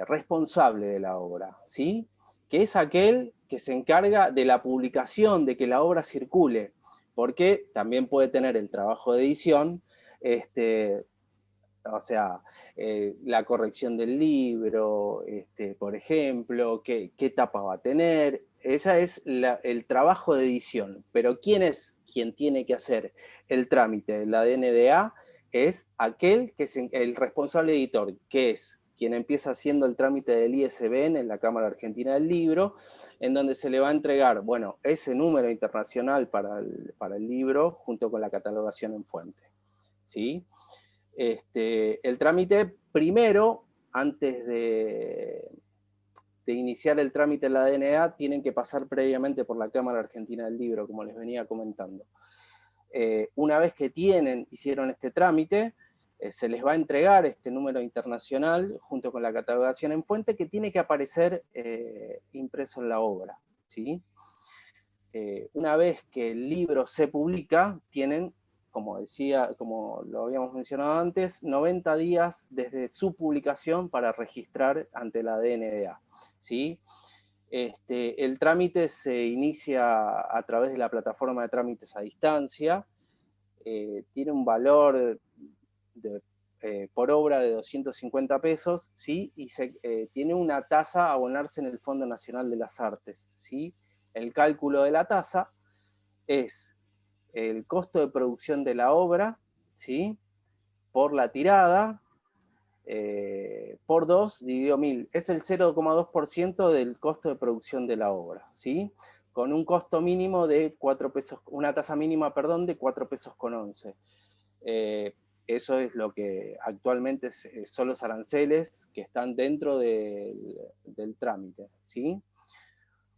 responsable de la obra, ¿sí? Que es aquel que se encarga de la publicación, de que la obra circule, porque también puede tener el trabajo de edición, o sea, la corrección del libro, por ejemplo, qué tapa va a tener. Ese es el trabajo de edición. Pero ¿quién es quien tiene que hacer el trámite de la DNDA? Es aquel que es el responsable editor, que es quien empieza haciendo el trámite del ISBN en la Cámara Argentina del Libro, en donde se le va a entregar, bueno, ese número internacional para el libro, junto con la catalogación en fuente, ¿sí? El trámite primero, antes de iniciar el trámite en la DNDA, tienen que pasar previamente por la Cámara Argentina del Libro, como les venía comentando. Una vez que hicieron este trámite, se les va a entregar este número internacional junto con la catalogación en fuente, que tiene que aparecer impreso en la obra, ¿sí? Una vez que el libro se publica, tienen, como lo habíamos mencionado antes, 90 días desde su publicación para registrar ante la DNDA, ¿sí? El trámite se inicia a través de la plataforma de trámites a distancia, tiene un valor por obra de 250 pesos, ¿sí? Y tiene una tasa a abonarse en el Fondo Nacional de las Artes, ¿sí? El cálculo de la tasa es el costo de producción de la obra, ¿sí? Por la tirada, por 2 dividido 1000, es el 0,2% del costo de producción de la obra, ¿sí? Con un costo mínimo de 4 pesos, una tasa mínima, perdón, de 4 pesos con 11. Eso es lo que actualmente son los aranceles que están dentro del trámite, ¿sí?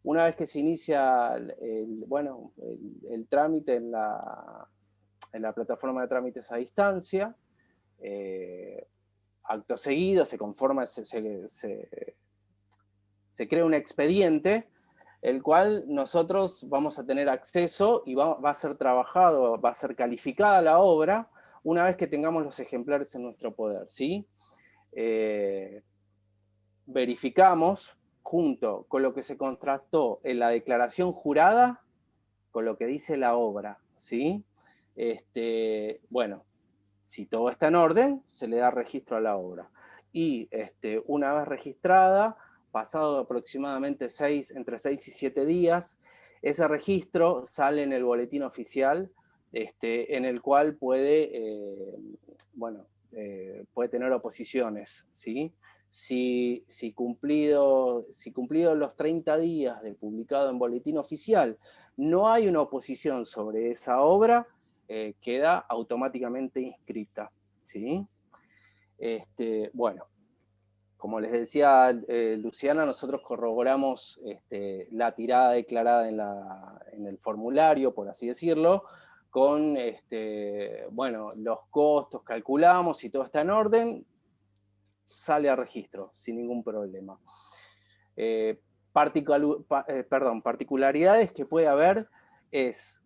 Una vez que se inicia el trámite en la plataforma de trámites a distancia, acto seguido se conforma, se crea un expediente, el cual nosotros vamos a tener acceso y va a ser trabajado, va a ser calificada la obra una vez que tengamos los ejemplares en nuestro poder, ¿sí? Verificamos, junto con lo que se contrastó en la declaración jurada, con lo que dice la obra, ¿sí? Bueno, si todo está en orden, se le da registro a la obra. Y una vez registrada, pasado aproximadamente entre 6 y 7 días, ese registro sale en el boletín oficial, en el cual puede tener oposiciones, ¿sí? Si cumplidos los 30 días de publicado en boletín oficial, no hay una oposición sobre esa obra, queda automáticamente inscrita, ¿sí? Bueno, como les decía Luciana, nosotros corroboramos la tirada declarada en el formulario, por así decirlo, con los costos, calculamos, si todo está en orden, sale a registro sin ningún problema. Particularidades que puede haber es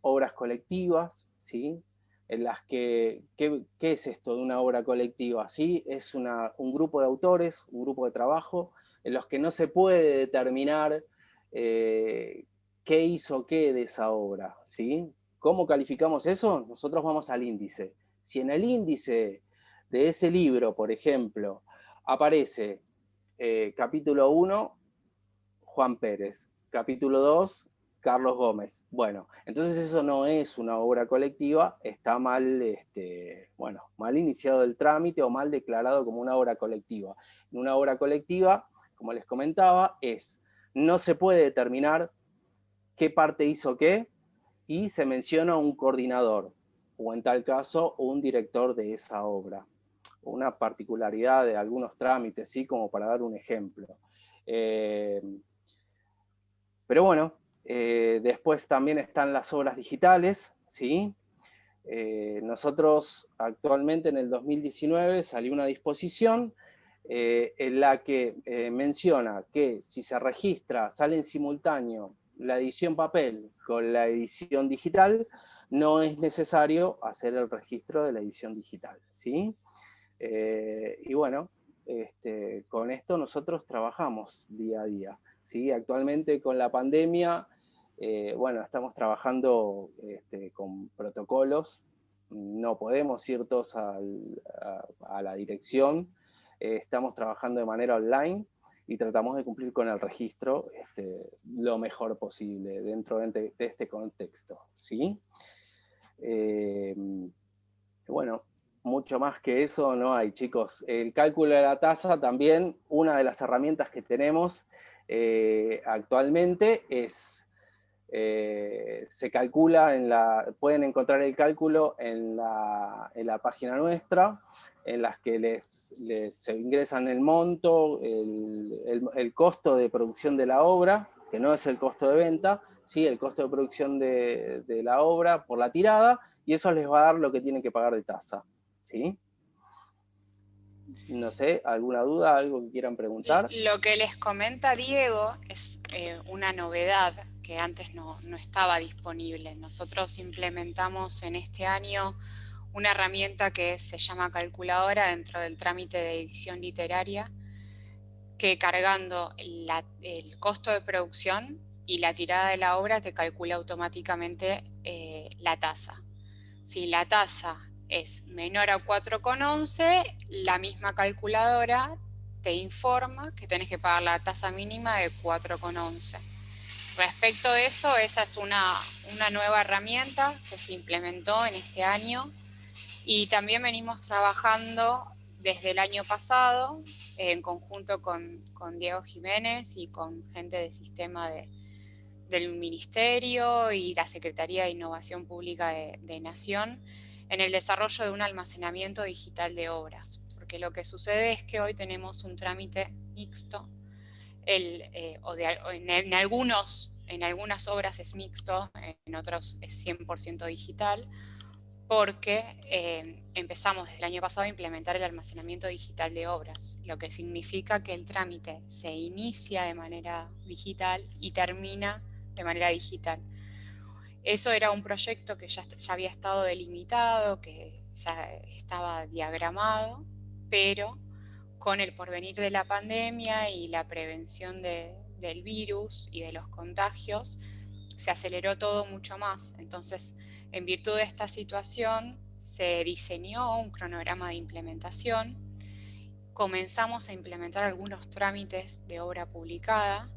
obras colectivas, ¿sí? En las que, ¿qué es esto de una obra colectiva? ¿Sí? Es un grupo de autores, un grupo de trabajo, en los que no se puede determinar qué hizo qué de esa obra, ¿sí? ¿Cómo calificamos eso? Nosotros vamos al índice. Si en el índice de ese libro, por ejemplo, aparece capítulo 1, Juan Pérez, capítulo 2, Carlos Gómez. Bueno, entonces eso no es una obra colectiva, está mal, mal iniciado el trámite o mal declarado como una obra colectiva. Una obra colectiva, como les comentaba, no se puede determinar qué parte hizo qué, y se menciona un coordinador, o en tal caso, un director de esa obra. Una particularidad de algunos trámites, ¿sí? Como para dar un ejemplo. Pero bueno, después también están las obras digitales, ¿sí? Nosotros actualmente en el 2019 salió una disposición en la que menciona que si se registra, sale en simultáneo la edición papel con la edición digital, no es necesario hacer el registro de la edición digital, ¿sí? Y bueno, con esto nosotros trabajamos día a día, ¿sí? Actualmente con la pandemia, estamos trabajando con protocolos, no podemos ir todos a la dirección, estamos trabajando de manera online y tratamos de cumplir con el registro lo mejor posible dentro de este contexto, ¿sí? Bueno, mucho más que eso no hay, chicos. El cálculo de la tasa también, una de las herramientas que tenemos actualmente es, se calcula, pueden encontrar el cálculo en la página nuestra, en las que se ingresan el monto, el costo de producción de la obra, que no es el costo de venta, ¿sí? El costo de producción de la obra por la tirada, y eso les va a dar lo que tienen que pagar de tasa, ¿sí? No sé, ¿alguna duda, algo que quieran preguntar? Lo que les comenta Diego es una novedad que antes no estaba disponible. Nosotros implementamos en este año una herramienta que se llama calculadora dentro del trámite de edición literaria, que cargando el costo de producción y la tirada de la obra te calcula automáticamente la tasa. Si la tasa es menor a 4,11, la misma calculadora te informa que tenés que pagar la tasa mínima de 4,11. Respecto de eso, esa es una nueva herramienta que se implementó en este año, y también venimos trabajando desde el año pasado en conjunto con Diego Jiménez y con gente del sistema del Ministerio y la Secretaría de Innovación Pública de Nación en el desarrollo de un almacenamiento digital de obras. Porque lo que sucede es que hoy tenemos un trámite mixto, en algunas obras es mixto, en otras es 100% digital, porque empezamos desde el año pasado a implementar el almacenamiento digital de obras, lo que significa que el trámite se inicia de manera digital y termina de manera digital. Eso era un proyecto que ya había estado delimitado, que ya estaba diagramado, pero con el porvenir de la pandemia y la prevención del virus y de los contagios, se aceleró todo mucho más. Entonces, en virtud de esta situación, se diseñó un cronograma de implementación. Comenzamos a implementar algunos trámites de obra publicada.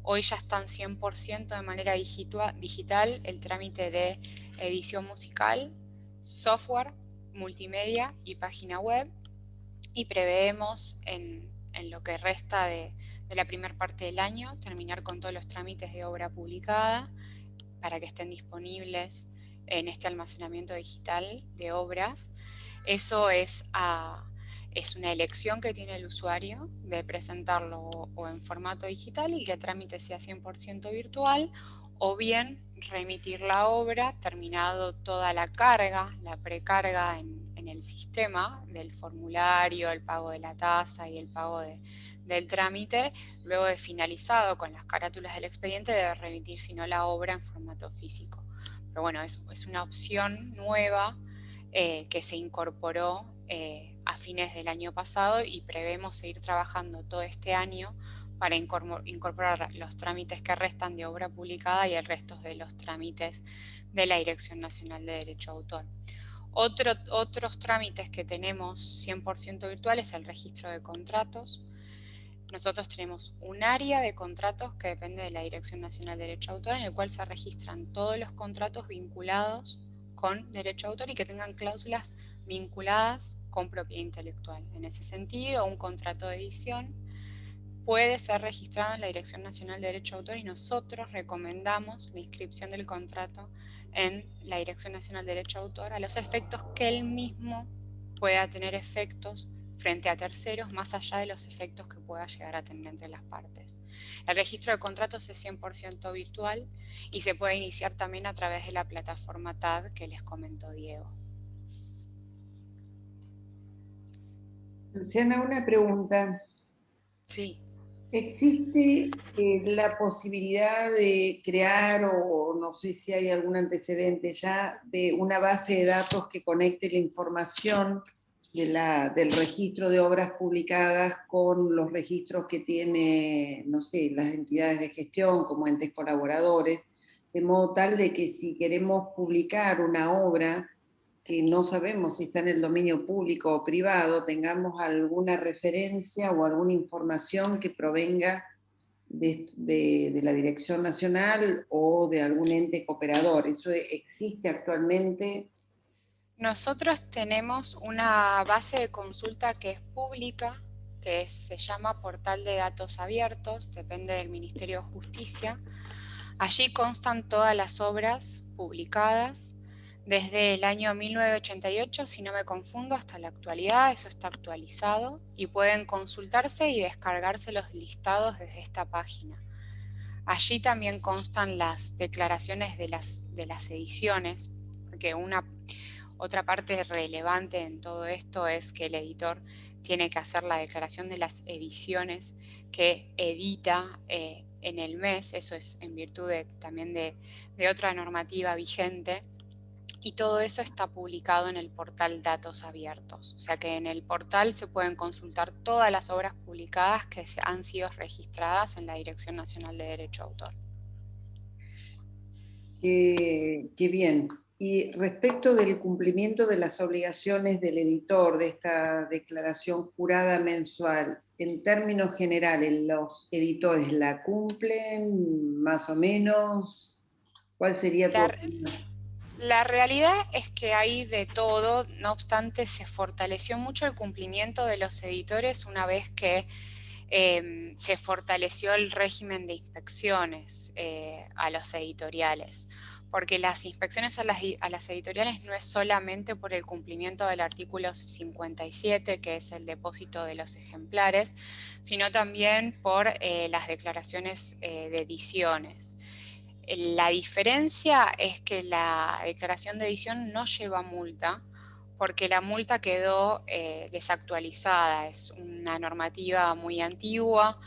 Hoy ya están 100% de manera digital el trámite de edición musical, software, multimedia y página web. Y preveemos en lo que resta de la primera parte del año terminar con todos los trámites de obra publicada para que estén disponibles en este almacenamiento digital de obras. Eso es una elección que tiene el usuario de presentarlo o en formato digital y que el trámite sea 100% virtual, o bien remitir la obra terminado toda la carga, la precarga en el sistema del formulario, el pago de la tasa y el pago del trámite, luego de finalizado con las carátulas del expediente, debe remitir si no la obra en formato físico. Pero bueno, es una opción nueva que se incorporó a fines del año pasado, y prevemos seguir trabajando todo este año para incorporar los trámites que restan de obra publicada y el resto de los trámites de la Dirección Nacional de Derecho de Autor. Otros trámites que tenemos 100% virtuales es el registro de contratos. Nosotros tenemos un área de contratos que depende de la Dirección Nacional de Derecho de Autor, en el cual se registran todos los contratos vinculados con derecho de autor y que tengan cláusulas vinculadas con propiedad intelectual. En ese sentido, un contrato de edición puede ser registrado en la Dirección Nacional de Derecho de Autor, y nosotros recomendamos la inscripción del contrato en la Dirección Nacional de Derecho de Autor a los efectos que él mismo pueda tener efectos frente a terceros, más allá de los efectos que pueda llegar a tener entre las partes. El registro de contratos es 100% virtual y se puede iniciar también a través de la plataforma TAB que les comentó Diego. Luciana, una pregunta. Sí. ¿Existe la posibilidad de crear, o no sé si hay algún antecedente ya, de una base de datos que conecte la información del registro de obras publicadas con los registros que tiene, no sé, las entidades de gestión como entes colaboradores, de modo tal de que si queremos publicar una obra que no sabemos si está en el dominio público o privado, tengamos alguna referencia o alguna información que provenga de la Dirección Nacional o de algún ente cooperador? ¿Eso existe actualmente? Nosotros tenemos una base de consulta que es pública, que se llama Portal de Datos Abiertos, depende del Ministerio de Justicia. Allí constan todas las obras publicadas desde el año 1988, si no me confundo, hasta la actualidad. Eso está actualizado y pueden consultarse y descargarse los listados desde esta página. Allí también constan las declaraciones de las ediciones, porque otra parte relevante en todo esto es que el editor tiene que hacer la declaración de las ediciones que edita en el mes. Eso es en virtud también de otra normativa vigente, y todo eso está publicado en el portal Datos Abiertos. O sea que en el portal se pueden consultar todas las obras publicadas que han sido registradas en la Dirección Nacional de Derecho de Autor. Qué bien. Y respecto del cumplimiento de las obligaciones del editor de esta declaración jurada mensual, en términos generales, ¿los editores la cumplen más o menos? ¿Cuál sería tu opinión? La realidad es que hay de todo, no obstante se fortaleció mucho el cumplimiento de los editores una vez que se fortaleció el régimen de inspecciones a los editoriales, porque las inspecciones a las editoriales no es solamente por el cumplimiento del artículo 57, que es el depósito de los ejemplares, sino también por las declaraciones de ediciones. La diferencia es que la declaración de edición no lleva multa, porque la multa quedó desactualizada, es una normativa muy antigua,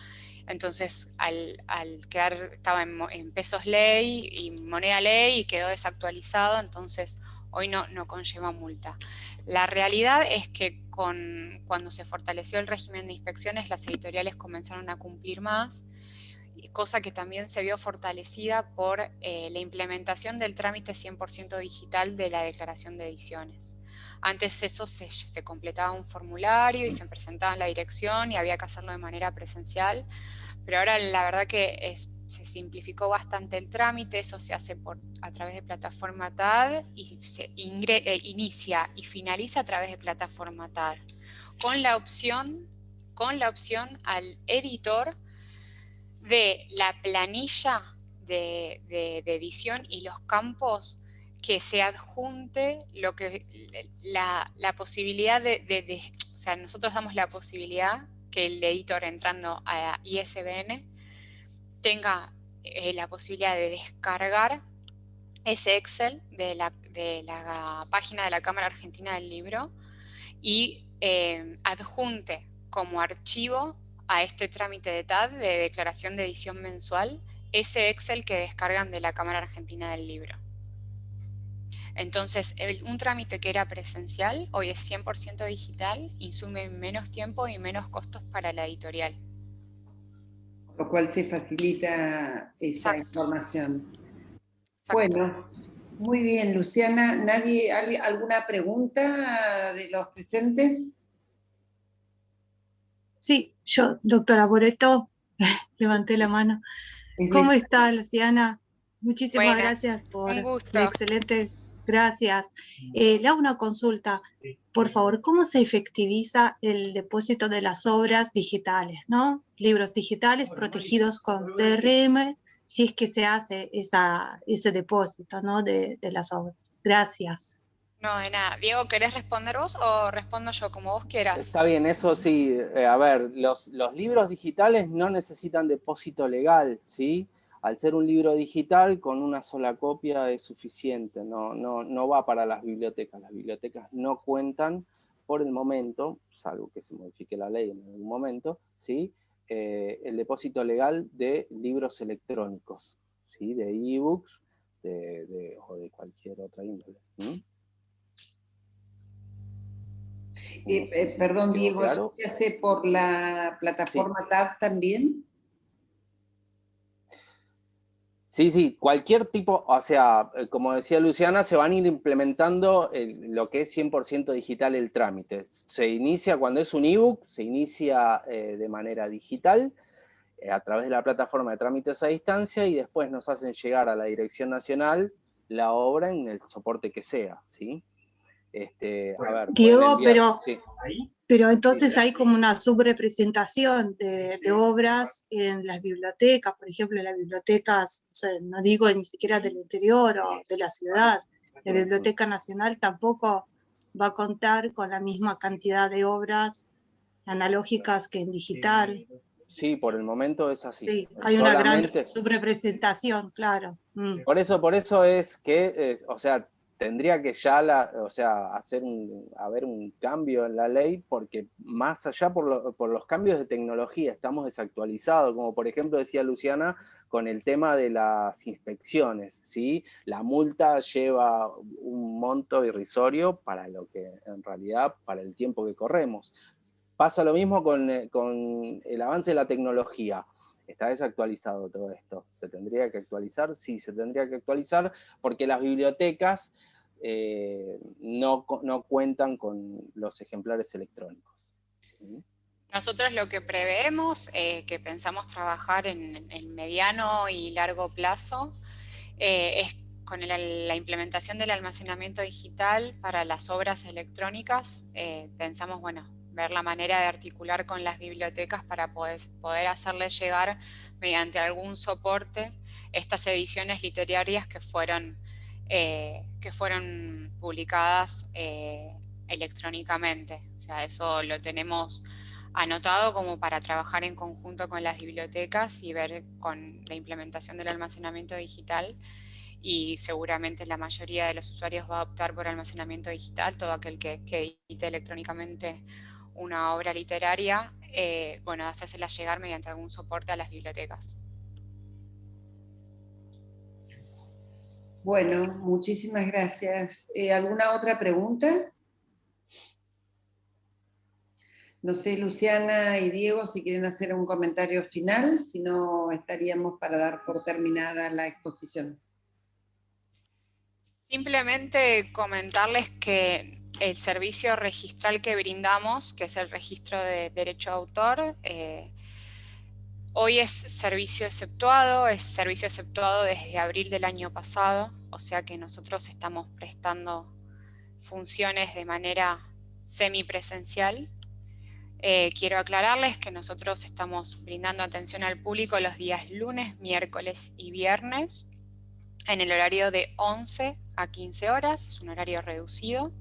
entonces al quedar, estaba en pesos ley y moneda ley y quedó desactualizado, entonces hoy no conlleva multa. La realidad es que cuando se fortaleció el régimen de inspecciones, las editoriales comenzaron a cumplir más, cosa que también se vio fortalecida por la implementación del trámite 100% digital de la declaración de ediciones. Antes eso se completaba un formulario y se presentaba en la dirección y había que hacerlo de manera presencial, pero ahora la verdad que se simplificó bastante el trámite, eso se hace a través de plataforma TAD y se inicia y finaliza a través de plataforma TAD, con la opción al editor de la planilla de edición y los campos que se adjunte la posibilidad o sea, nosotros damos la posibilidad que el editor entrando a ISBN tenga la posibilidad de descargar ese Excel de la página de la Cámara Argentina del Libro y adjunte como archivo a este trámite de TAD, de declaración de edición mensual, ese Excel que descargan de la Cámara Argentina del Libro. Entonces, un trámite que era presencial, hoy es 100% digital, insume menos tiempo y menos costos para la editorial. Por lo cual se facilita esa información. Exacto. Bueno, muy bien, Luciana. ¿Alguna pregunta de los presentes? Sí, yo, doctora Boreto, levanté la mano. ¿Cómo está, Luciana? Muchísimas gracias por un gusto. la excelente, gracias. Le hago una consulta. Por favor, ¿cómo se efectiviza el depósito de las obras digitales, ¿no? Libros digitales protegidos con DRM, si es que se hace ese depósito, ¿no? de las obras. Gracias. No, de nada. Diego, ¿querés responder vos o respondo yo, como vos quieras? Está bien, eso sí. A ver, los libros digitales no necesitan depósito legal, ¿sí? Al ser un libro digital, con una sola copia es suficiente, no va para las bibliotecas. Las bibliotecas no cuentan por el momento, salvo que se modifique la ley en algún momento, ¿sí? El depósito legal de libros electrónicos, ¿sí? De ebooks o de cualquier otra índole. Perdón, Diego, claro. ¿Eso se hace por la plataforma TAD también? Sí, cualquier tipo, o sea, como decía Luciana, se van a ir implementando lo que es 100% digital el trámite. Se inicia cuando es un ebook, se inicia de manera digital a través de la plataforma de trámites a distancia y después nos hacen llegar a la Dirección Nacional la obra en el soporte que sea, ¿sí? A ver, Diego, pero entonces hay como una subrepresentación de obras en las bibliotecas, por ejemplo, en las bibliotecas, o sea, no digo ni siquiera del interior o de la ciudad, la Biblioteca Nacional tampoco va a contar con la misma cantidad de obras analógicas que en digital. Sí, por el momento es así. Sí, hay una gran subrepresentación, claro. Por eso es que, o sea, tendría que ya haber un cambio en la ley, porque más allá por los cambios de tecnología estamos desactualizados, como por ejemplo decía Luciana, con el tema de las inspecciones, ¿sí? La multa lleva un monto irrisorio para lo que en realidad, para el tiempo que corremos. Pasa lo mismo con el avance de la tecnología. Está desactualizado todo esto. ¿Se tendría que actualizar? Sí, se tendría que actualizar, porque las bibliotecas no cuentan con los ejemplares electrónicos. ¿Sí? Nosotros lo que preveemos, que pensamos trabajar en el mediano y largo plazo, es con la implementación del almacenamiento digital para las obras electrónicas. Pensamos, bueno, ver la manera de articular con las bibliotecas para poder hacerles llegar mediante algún soporte estas ediciones literarias que fueron publicadas electrónicamente. O sea, eso lo tenemos anotado como para trabajar en conjunto con las bibliotecas y ver con la implementación del almacenamiento digital, y seguramente la mayoría de los usuarios va a optar por almacenamiento digital, todo aquel que edite electrónicamente una obra literaria, bueno, hacérsela llegar mediante algún soporte a las bibliotecas. Bueno, muchísimas gracias. ¿Alguna otra pregunta? No sé, Luciana y Diego, si quieren hacer un comentario final, si no estaríamos para dar por terminada la exposición. Simplemente comentarles que el servicio registral que brindamos, que es el registro de derecho de autor, hoy es servicio exceptuado desde abril del año pasado, o sea que nosotros estamos prestando funciones de manera semipresencial. Quiero aclararles que nosotros estamos brindando atención al público los días lunes, miércoles y viernes, en el horario de 11 a 15 horas, es un horario reducido,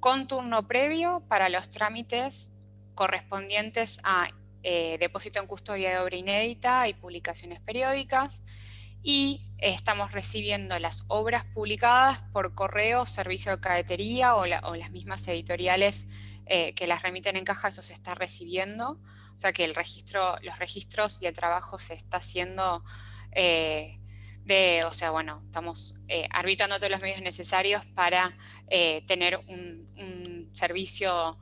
con turno previo para los trámites correspondientes a depósito en custodia de obra inédita y publicaciones periódicas, y estamos recibiendo las obras publicadas por correo, servicio de cadetería o las mismas editoriales que las remiten en caja. Eso se está recibiendo, o sea que los registros y el trabajo se está haciendo estamos arbitrando todos los medios necesarios para tener un servicio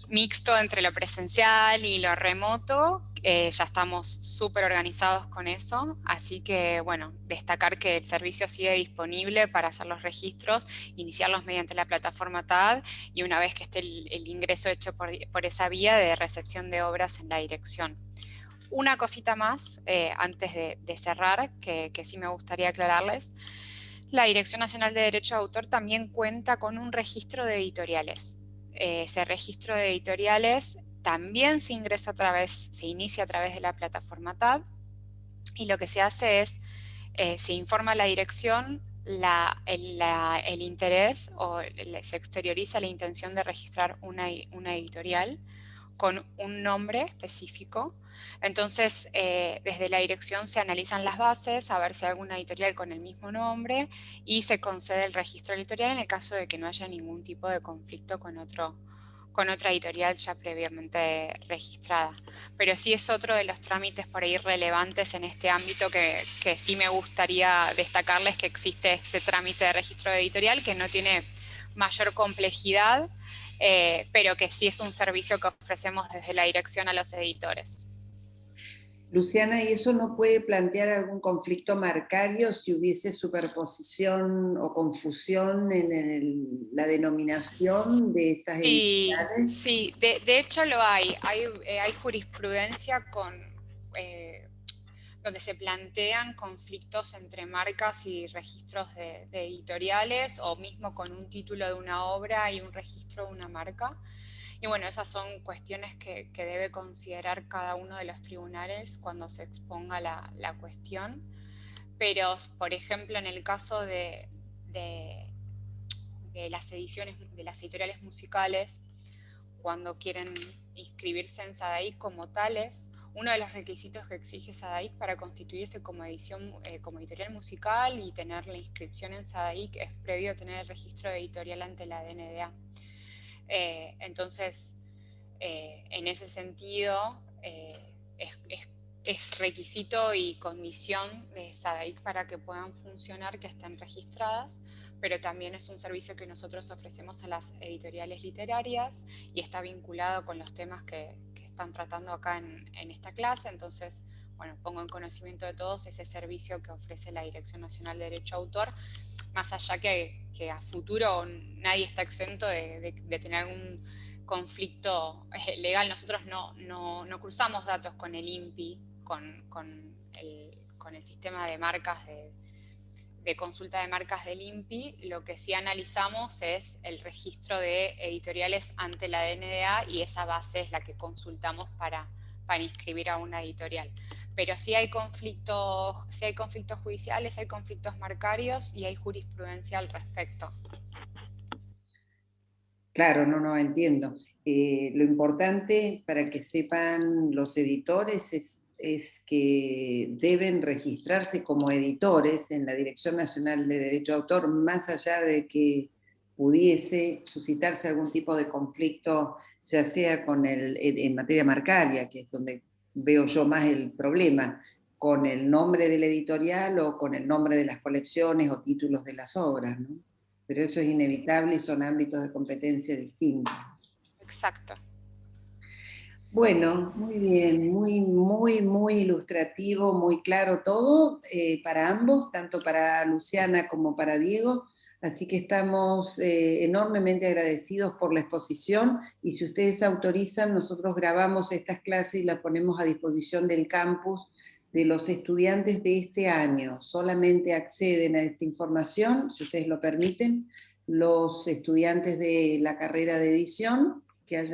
mixto entre lo presencial y lo remoto. Ya estamos súper organizados con eso, así que bueno, destacar que el servicio sigue disponible para hacer los registros, iniciarlos mediante la plataforma TAD, y una vez que esté el ingreso hecho por esa vía de recepción de obras en la dirección. Una cosita más antes de cerrar, que sí me gustaría aclararles. La Dirección Nacional de Derecho de Autor también cuenta con un registro de editoriales. Ese registro de editoriales también se inicia a través de la plataforma TAD, y lo que se hace es, se informa a la dirección el interés, o se exterioriza la intención de registrar una editorial con un nombre específico. Entonces, desde la dirección se analizan las bases, a ver si hay alguna editorial con el mismo nombre, y se concede el registro editorial en el caso de que no haya ningún tipo de conflicto con otra editorial ya previamente registrada. Pero sí es otro de los trámites por ahí relevantes en este ámbito que sí me gustaría destacarles, que existe este trámite de registro editorial que no tiene mayor complejidad, pero que sí es un servicio que ofrecemos desde la dirección a los editores. Luciana, ¿y eso no puede plantear algún conflicto marcario si hubiese superposición o confusión en la denominación de estas editoriales? Sí, de hecho lo hay. Hay jurisprudencia donde se plantean conflictos entre marcas y registros de editoriales, o mismo con un título de una obra y un registro de una marca. Y bueno, esas son cuestiones que debe considerar cada uno de los tribunales cuando se exponga la cuestión. Pero, por ejemplo, en el caso de las editoriales musicales, cuando quieren inscribirse en SADAI como tales, uno de los requisitos que exige SADAIC para constituirse como editorial musical y tener la inscripción en SADAIC es previo a tener el registro editorial ante la DNDA. Entonces, en ese sentido, es requisito y condición de SADAIC para que puedan funcionar que estén registradas, pero también es un servicio que nosotros ofrecemos a las editoriales literarias y está vinculado con los temas que están tratando acá en esta clase. Entonces, bueno, pongo en conocimiento de todos ese servicio que ofrece la Dirección Nacional de Derecho a Autor, más allá que a futuro nadie está exento de tener algún conflicto legal. Nosotros no cruzamos datos con el INPI, con el sistema de marcas de consulta de marcas del INPI. Lo que sí analizamos es el registro de editoriales ante la DNDA y esa base es la que consultamos para inscribir a una editorial. Pero sí hay conflictos judiciales, hay conflictos marcarios y hay jurisprudencia al respecto. Claro, no, entiendo. Lo importante para que sepan los editores es que deben registrarse como editores en la Dirección Nacional de Derecho de Autor, más allá de que pudiese suscitarse algún tipo de conflicto, ya sea en materia marcaria, que es donde veo yo más el problema, con el nombre del editorial o con el nombre de las colecciones o títulos de las obras, ¿no? Pero eso es inevitable y son ámbitos de competencia distintos. Exacto. Bueno, muy bien, muy ilustrativo, muy claro todo para ambos, tanto para Luciana como para Diego, así que estamos enormemente agradecidos por la exposición y si ustedes autorizan, nosotros grabamos estas clases y las ponemos a disposición del campus de los estudiantes de este año. Solamente acceden a esta información, si ustedes lo permiten, los estudiantes de la carrera de edición que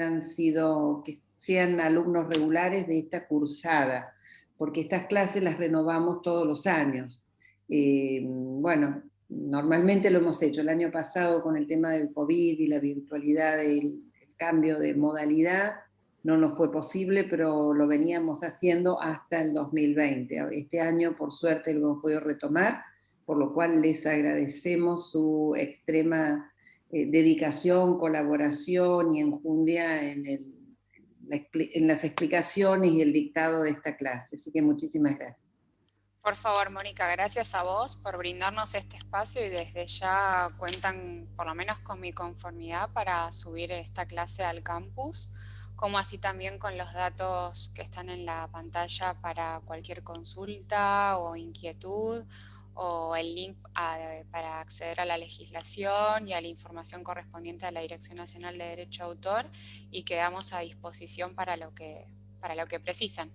sean alumnos regulares de esta cursada, porque estas clases las renovamos todos los años. Bueno, normalmente lo hemos hecho el año pasado con el tema del COVID y la virtualidad del cambio de modalidad, no nos fue posible, pero lo veníamos haciendo hasta el 2020. Este año, por suerte, lo hemos podido retomar, por lo cual les agradecemos su extrema dedicación, colaboración y enjundia en las explicaciones y el dictado de esta clase. Así que muchísimas gracias. Por favor, Mónica, gracias a vos por brindarnos este espacio y desde ya cuentan por lo menos con mi conformidad para subir esta clase al campus, como así también con los datos que están en la pantalla para cualquier consulta o inquietud, o el link para acceder a la legislación y a la información correspondiente a la Dirección Nacional de Derecho de Autor, y quedamos a disposición para lo que precisan.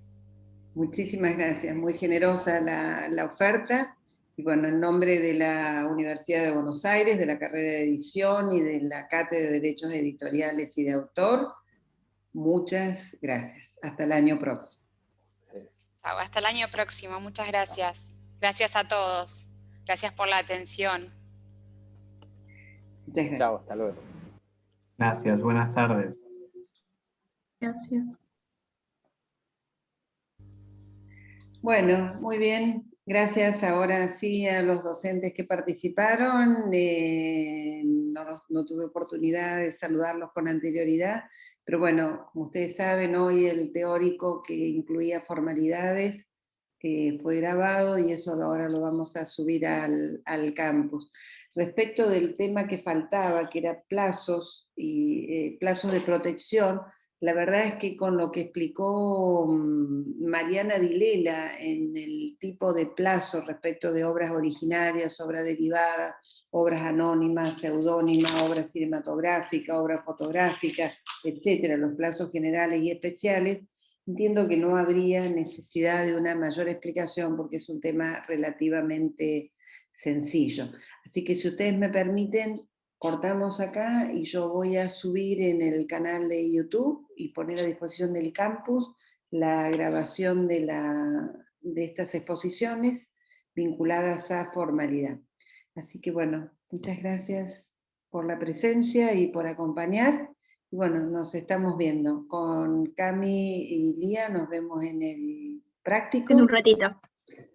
Muchísimas gracias, muy generosa la oferta. Y bueno, en nombre de la Universidad de Buenos Aires, de la carrera de edición y de la Cátedra de Derechos Editoriales y de Autor, muchas gracias. Hasta el año próximo. Hasta el año próximo, muchas gracias. Gracias a todos. Gracias por la atención. Muchas gracias. Chao, hasta luego. Gracias, buenas tardes. Gracias. Bueno, muy bien. Gracias ahora sí a los docentes que participaron. No tuve oportunidad de saludarlos con anterioridad, pero bueno, como ustedes saben, hoy el teórico que incluía formalidades fue grabado y eso ahora lo vamos a subir al campus. Respecto del tema que faltaba, que era plazos y plazos de protección, la verdad es que con lo que explicó Mariana Dilela en el tipo de plazo respecto de obras originarias, obra derivada, obras anónimas, seudónimas, obra cinematográfica, obra fotográfica, etcétera, los plazos generales y especiales, entiendo que no habría necesidad de una mayor explicación porque es un tema relativamente sencillo. Así que si ustedes me permiten, cortamos acá y yo voy a subir en el canal de YouTube y poner a disposición del campus la grabación de estas exposiciones vinculadas a formalidad. Así que bueno, muchas gracias por la presencia y por acompañar. Bueno, nos estamos viendo. Con Cami y Lía nos vemos en el práctico. En un ratito.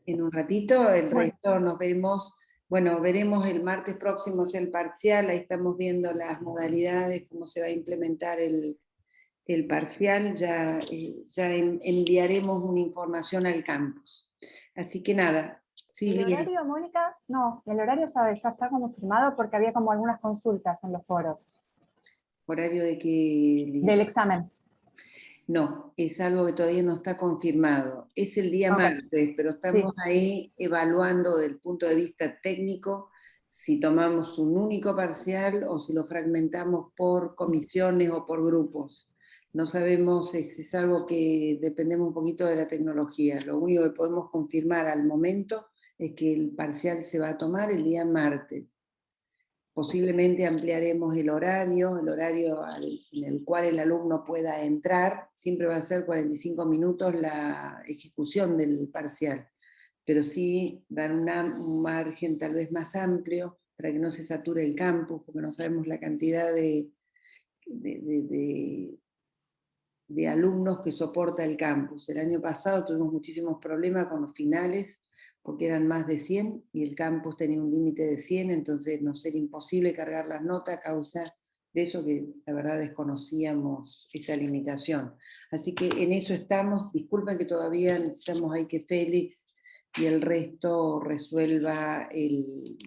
En un ratito, el Bueno. resto nos vemos, bueno, veremos el martes próximo es el parcial, ahí estamos viendo las modalidades, cómo se va a implementar el parcial, ya enviaremos una información al campus. Así que nada. Sí, ¿El horario, Mónica? No, el horario ya está como firmado porque había como algunas consultas en los foros. ¿Horario de qué? Del examen. No, es algo que todavía no está confirmado. Es el día martes, pero estamos ahí evaluando desde el punto de vista técnico si tomamos un único parcial o si lo fragmentamos por comisiones o por grupos. No sabemos, es algo que dependemos un poquito de la tecnología. Lo único que podemos confirmar al momento es que el parcial se va a tomar el día martes. Posiblemente ampliaremos el horario en el cual el alumno pueda entrar, siempre va a ser 45 minutos la ejecución del parcial, pero sí dar un margen tal vez más amplio para que no se sature el campus, porque no sabemos la cantidad de alumnos que soporta el campus. El año pasado tuvimos muchísimos problemas con los finales, porque eran más de 100 y el campus tenía un límite de 100, entonces nos era imposible cargar las notas a causa de eso, que la verdad desconocíamos esa limitación. Así que en eso estamos. Disculpen que todavía necesitamos ahí que Félix y el resto resuelva el